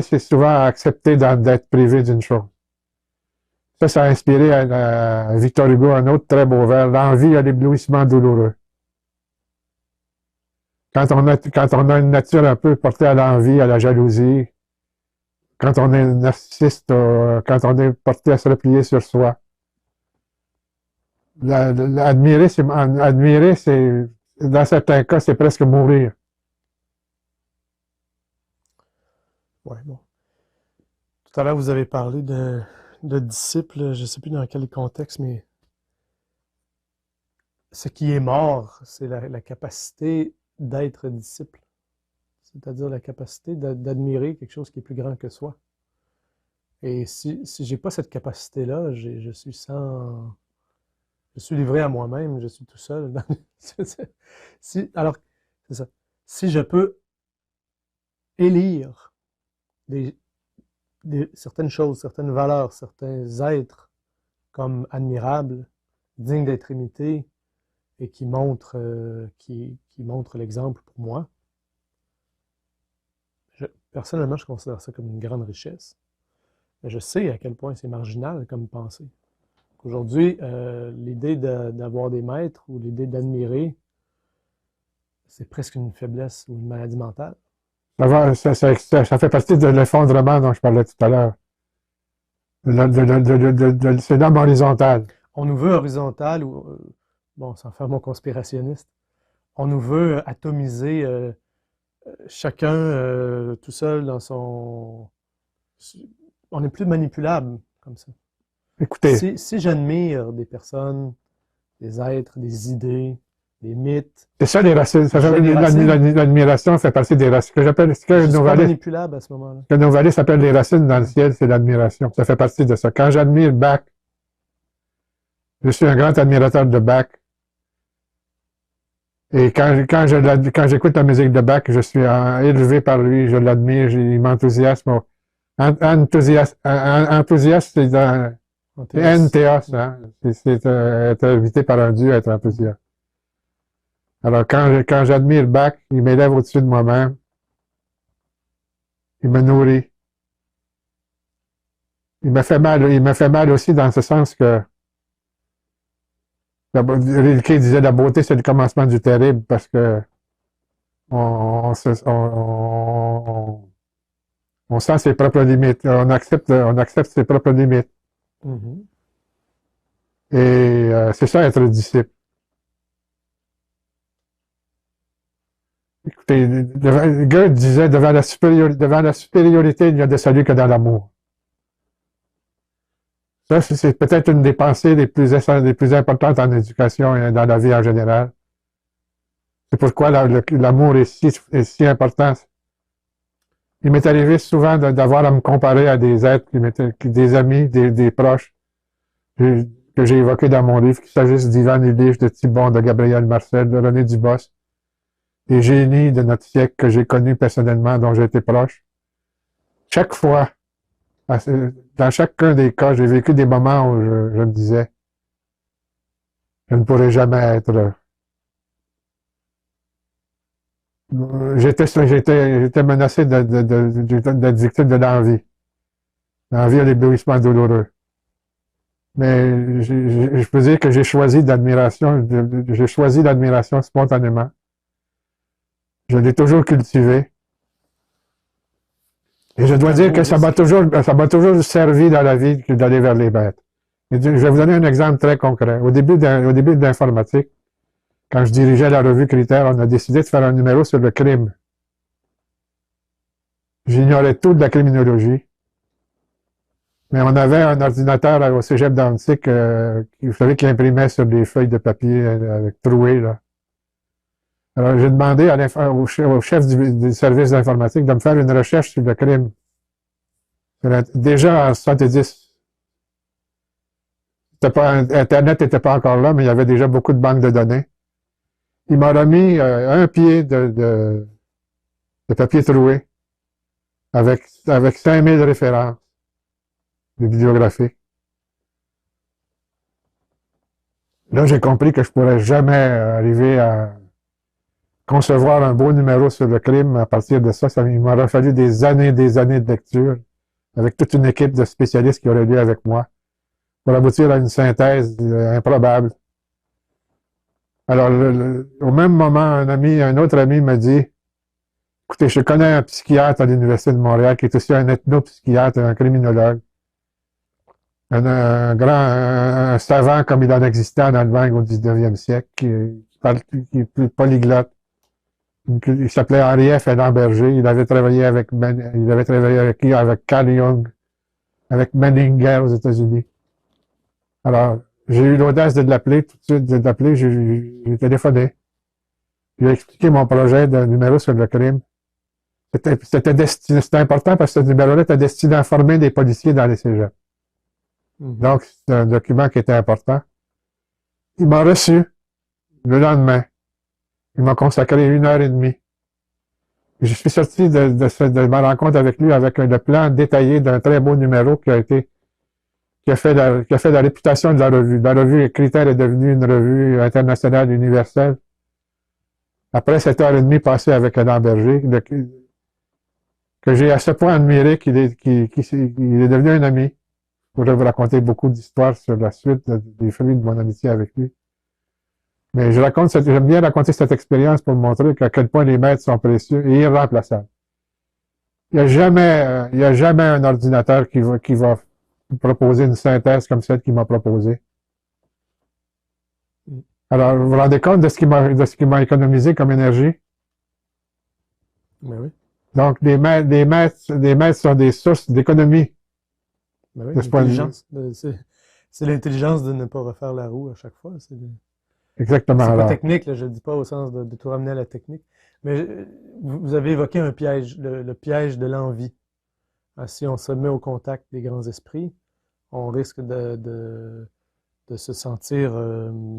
c'est souvent accepter d'être privé d'une chose. Ça a inspiré à Victor Hugo un autre très beau vers. L'envie a l'éblouissement douloureux. Quand on a une nature un peu portée à l'envie, à la jalousie, quand on est narcissiste, quand on est porté à se replier sur soi, admirer, dans certains cas, c'est presque mourir. Ouais, bon. Tout à l'heure, vous avez parlé de disciples, je ne sais plus dans quel contexte, mais ce qui est mort, c'est la capacité d'être disciple. C'est-à-dire la capacité d'admirer quelque chose qui est plus grand que soi. Et si j'ai pas cette capacité-là, je suis livré à moi-même, je suis tout seul. Alors, c'est ça. Si je peux élire certaines choses, certaines valeurs, certains êtres comme admirables, dignes d'être imités et qui montrent l'exemple pour moi, personnellement, je considère ça comme une grande richesse. Mais je sais à quel point c'est marginal comme pensée. Aujourd'hui, l'idée d'avoir des maîtres ou l'idée d'admirer, c'est presque une faiblesse ou une maladie mentale. Ça fait partie de l'effondrement dont je parlais tout à l'heure. C'est l'homme horizontal. On nous veut horizontal ou, bon, sans faire mon conspirationniste, on nous veut atomiser chacun tout seul dans son... On n'est plus manipulable comme ça. Écoutez. Si j'admire des personnes, des êtres, des idées, des mythes... C'est ça les racines. L'admiration fait partie des racines. Je suis pas manipulable à ce moment-là. Que nos vallées s'appellent les racines dans le ciel, c'est l'admiration. Ça fait partie de ça. Quand j'admire Bach, je suis un grand admirateur de Bach. Et quand j'écoute la musique de Bach, je suis élevé par lui, je l'admire, il m'enthousiasme. Enthousiaste, c'est dans... Enthéos, hein? C'est être invité par un Dieu à être enthousiaste. Alors, quand j'admire Bach, il m'élève au-dessus de moi-même. Il me nourrit. Il me fait mal aussi dans ce sens que Rilke disait la beauté, c'est le commencement du terrible parce que on sent ses propres limites. On accepte ses propres limites. Mm-hmm. Et c'est ça être disciple. Écoutez, Goethe disait devant la supériorité, il n'y a de salut que dans l'amour. Ça, c'est peut-être une des pensées les plus importantes en éducation et dans la vie en général. C'est pourquoi l'amour est si important. Il m'est arrivé souvent d'avoir à me comparer à des êtres, des amis, des proches, que j'ai évoqués dans mon livre, qu'il s'agisse d'Ivan Illich, de Thibon, de Gabriel Marcel, de René Dubos, des génies de notre siècle que j'ai connus personnellement, dont j'ai été proche. Chaque fois, dans chacun des cas, j'ai vécu des moments où je me disais, Je ne pourrai jamais être... J'étais menacé d'être victime de l'envie. L'envie est l'éblouissement douloureux. Mais je peux dire que j'ai choisi l'admiration spontanément. Je l'ai toujours cultivé. Et je dois dire que ça m'a toujours servi dans la vie d'aller vers les bêtes. Et je vais vous donner un exemple très concret. Au début de l'informatique, quand je dirigeais la revue Critères, on a décidé de faire un numéro sur le crime. J'ignorais tout de la criminologie. Mais on avait un ordinateur au cégep d'Antique, vous savez, qui imprimait sur des feuilles de papier avec trouées, là. Alors, j'ai demandé au chef du service d'informatique de me faire une recherche sur le crime. Déjà en 70, Internet n'était pas encore là, mais il y avait déjà beaucoup de banques de données. Il m'a remis un pied de papier troué avec 5000 références bibliographiques. Là, j'ai compris que je pourrais jamais arriver à concevoir un beau numéro sur le crime à partir de ça. Il m'aurait fallu des années de lecture avec toute une équipe de spécialistes qui auraient lu avec moi pour aboutir à une synthèse improbable. Alors, au même moment, un autre ami me dit, écoutez, je connais un psychiatre à l'Université de Montréal qui est aussi un ethnopsychiatre, un criminologue, un savant comme il en existait en Allemagne au 19e siècle, qui est polyglotte. Il s'appelait Henri F. Berger. Il avait travaillé avec Carl Jung, avec Menninger aux États-Unis. Alors, j'ai eu l'audace de l'appeler tout de suite, j'ai téléphoné. Je lui ai expliqué mon projet de numéro sur le crime. C'était important parce que ce numéro-là était destiné à former des policiers dans les cégeps. Donc, c'est un document qui était important. Il m'a reçu le lendemain. Il m'a consacré 1h30. Je suis sorti de ma rencontre avec lui avec le plan détaillé d'un très beau numéro qui a fait la réputation de la revue. La revue Critères est devenue une revue internationale universelle. Après 7h30 passées avec Adam Berger, que j'ai à ce point admiré qu'il est devenu un ami. Je pourrais vous raconter beaucoup d'histoires sur la suite des fruits de mon amitié avec lui. Mais j'aime bien raconter cette expérience pour montrer à quel point les maîtres sont précieux et irremplaçables. Il n'y a jamais un ordinateur qui va proposer une synthèse comme celle qu'il m'a proposée. Alors, vous vous rendez compte de ce qu'il m'a économisé comme énergie? Ben oui. Donc, les maîtres sont des sources d'économie. Ben oui, l'intelligence. C'est l'intelligence de ne pas refaire la roue à chaque fois. Exactement. C'est pas technique, là, je ne dis pas au sens de tout ramener à la technique. Mais vous avez évoqué un piège, le piège de l'envie. Si on se met au contact des grands esprits, on risque de se sentir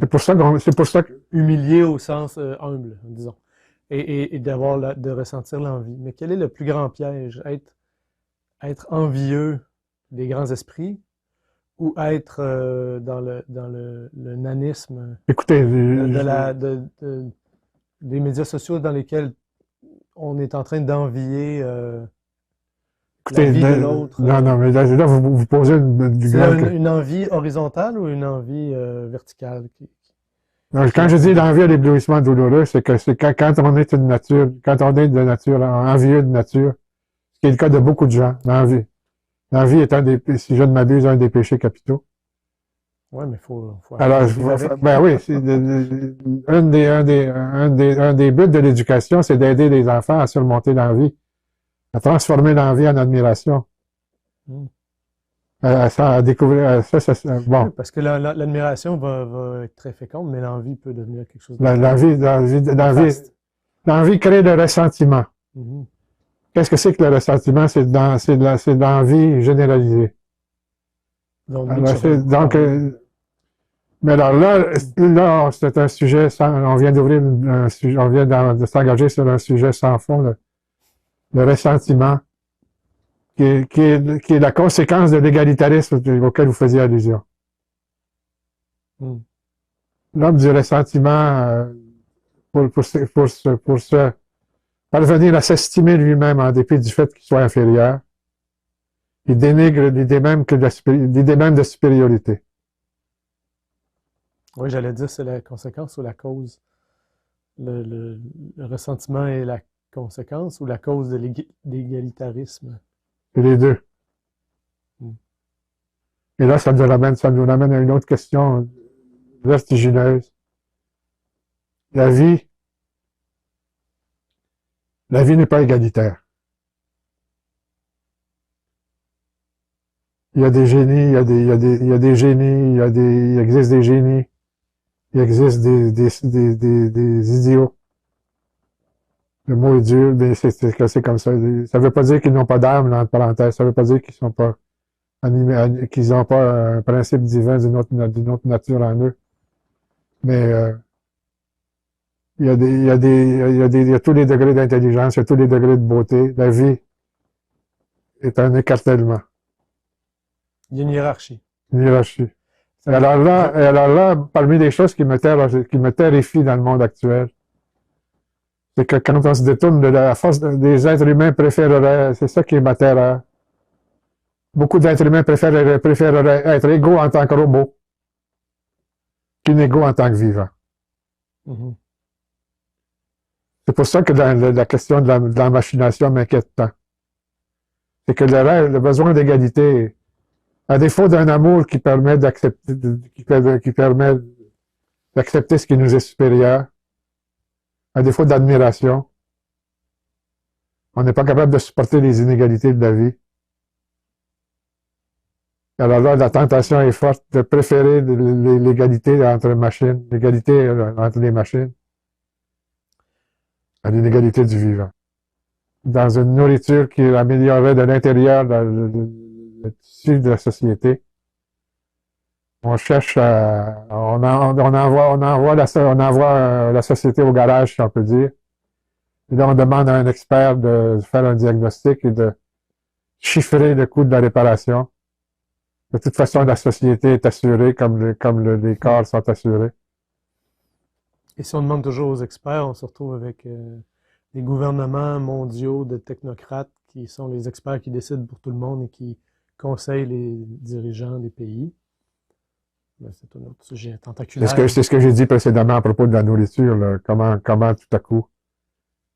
c'est pour ça que humilié au sens humble, disons, et de ressentir l'envie. Mais quel est le plus grand piège? Être envieux des grands esprits ou être dans le nanisme écoutez, des médias sociaux dans lesquels on est en train d'envier la vie de l'autre. Non, mais là vous posez une envie horizontale ou une envie verticale? Quand je dis l'envie à l'éblouissement douloureux, c'est quand on est quand on est de nature, envieux de nature, ce qui est le cas de beaucoup de gens, l'envie. L'envie est si je ne m'abuse, un des péchés capitaux. Ouais, mais faut alors, ben oui, un des buts de l'éducation, c'est d'aider les enfants à surmonter l'envie, à transformer l'envie en admiration. À découvrir bon. Oui, parce que l'admiration va être très féconde, mais l'envie peut devenir quelque chose l'envie crée le ressentiment. Qu'est-ce que c'est que le ressentiment? C'est de l'envie généralisée. Mais alors là, c'est un sujet on vient d'ouvrir on vient de s'engager sur un sujet sans fond, le ressentiment, qui est la conséquence de l'égalitarisme auquel vous faisiez allusion. l'homme du ressentiment pour se parvenir à s'estimer lui-même en dépit du fait qu'il soit inférieur. Il dénigre l'idée même de supériorité. Oui, j'allais dire c'est la conséquence ou la cause. Le ressentiment est la conséquence ou la cause de l'égalitarisme. Et les deux. Hmm. Et là, ça nous ramène à une autre question vertigineuse. La vie n'est pas égalitaire. Il y a des génies, il y a des génies, il existe des génies, il existe des idiots. Le mot est dur, mais c'est comme ça. Ça veut pas dire qu'ils n'ont pas d'âme, entre parenthèses. Ça veut pas dire qu'ils sont pas animés, qu'ils n'ont pas un principe divin d'une autre nature en eux. Mais il y a tous les degrés d'intelligence, il y a tous les degrés de beauté. La vie est un écartèlement, Il y a une hiérarchie. une hiérarchie. Et Ça, alors là, parmi les choses qui me terrifient dans le monde actuel, c'est que quand on se détourne de la force des êtres humains préféreraient, c'est ça qui est ma terreur. Beaucoup d'êtres humains préféreraient être égaux en tant que robots qu'inégaux en tant que vivants. Mhm. C'est pour ça que la question de la machination m'inquiète tant. C'est que le besoin d'égalité, à défaut d'un amour qui permet d'accepter, qui permet d'accepter ce qui nous est supérieur, à défaut d'admiration, on n'est pas capable de supporter les inégalités de la vie. Alors là, la tentation est forte de préférer l'égalité entre machines, l'égalité entre les machines, à l'inégalité du vivant. Dans une nourriture qui améliorerait de l'intérieur le tissu de la société, on cherche on envoie la société au garage, si on peut dire. Et là, on demande à un expert de faire un diagnostic et de chiffrer le coût de la réparation. De toute façon, la société est assurée comme les corps sont assurés. Et si on demande toujours aux experts, on se retrouve avec des gouvernements mondiaux de technocrates qui sont les experts qui décident pour tout le monde et qui conseillent les dirigeants des pays. Ben, c'est un autre sujet tentaculaire. C'est ce que j'ai dit précédemment à propos de la nourriture, là. Comment tout à coup,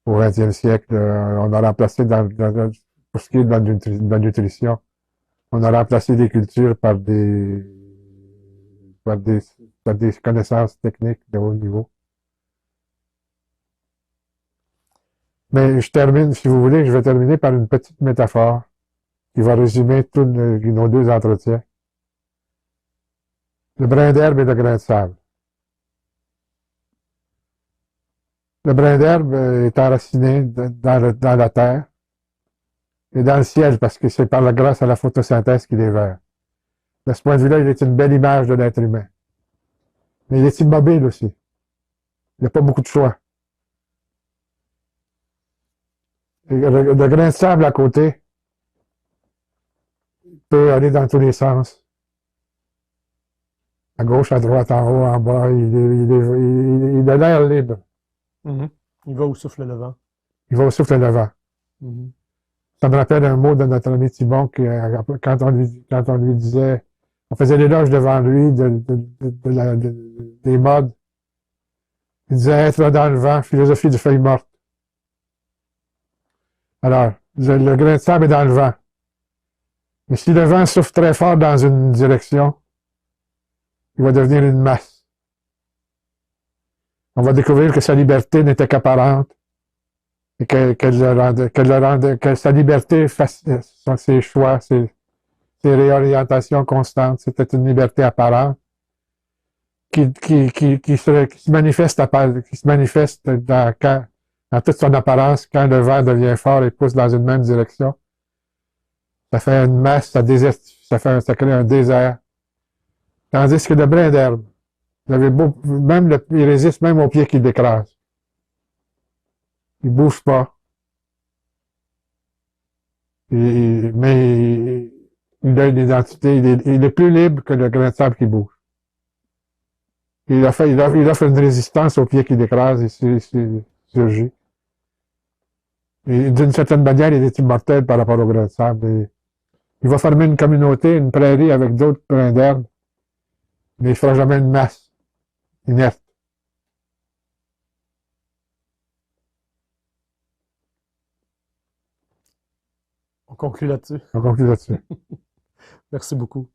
au 20e siècle, on a remplacé pour ce qui est de la nutrition, on a remplacé des cultures par des, par des connaissances techniques de haut niveau. Mais je termine, si vous voulez, je vais terminer par une petite métaphore qui va résumer tous nos deux entretiens. Le brin d'herbe et le grain de sable. Le brin d'herbe est enraciné dans la terre et dans le ciel parce que c'est grâce à la photosynthèse qu'il est vert. De ce point de vue-là, il est une belle image de l'être humain. Mais il est immobile aussi. Il n'y a pas beaucoup de choix. Et le grain de sable à côté peut aller dans tous les sens. À gauche, à droite, en haut, en bas, il a l'air libre. Mhm. Il va où souffle le vent. Il va au souffle levant. Mhm. Ça me rappelle un mot de notre ami Thibon quand on lui disait, on faisait l'éloge devant lui des modes. Il disait être dans le vent, philosophie de feuille morte. Alors, le grain de sable est dans le vent. Mais si le vent souffle très fort dans une direction, il va devenir une masse. On va découvrir que sa liberté n'était qu'apparente et que sa liberté, ses choix, ses réorientations constantes, c'était une liberté apparente qui se manifeste dans toute son apparence quand le vent devient fort et pousse dans une même direction. Ça fait une masse, ça crée un désert. Tandis que le brin d'herbe, il résiste même aux pieds qui l'écrasent. Il bouge pas. Mais il a une identité, il est plus libre que le grain de sable qui bouge. Il offre une résistance au pied qui l'écrase et surgit. Et d'une certaine manière, il est immortel par rapport au grain de sable. Et il va former une communauté, une prairie avec d'autres brins d'herbe, mais il ne fera jamais une masse inerte. On conclut là-dessus. On conclut là-dessus. Merci beaucoup.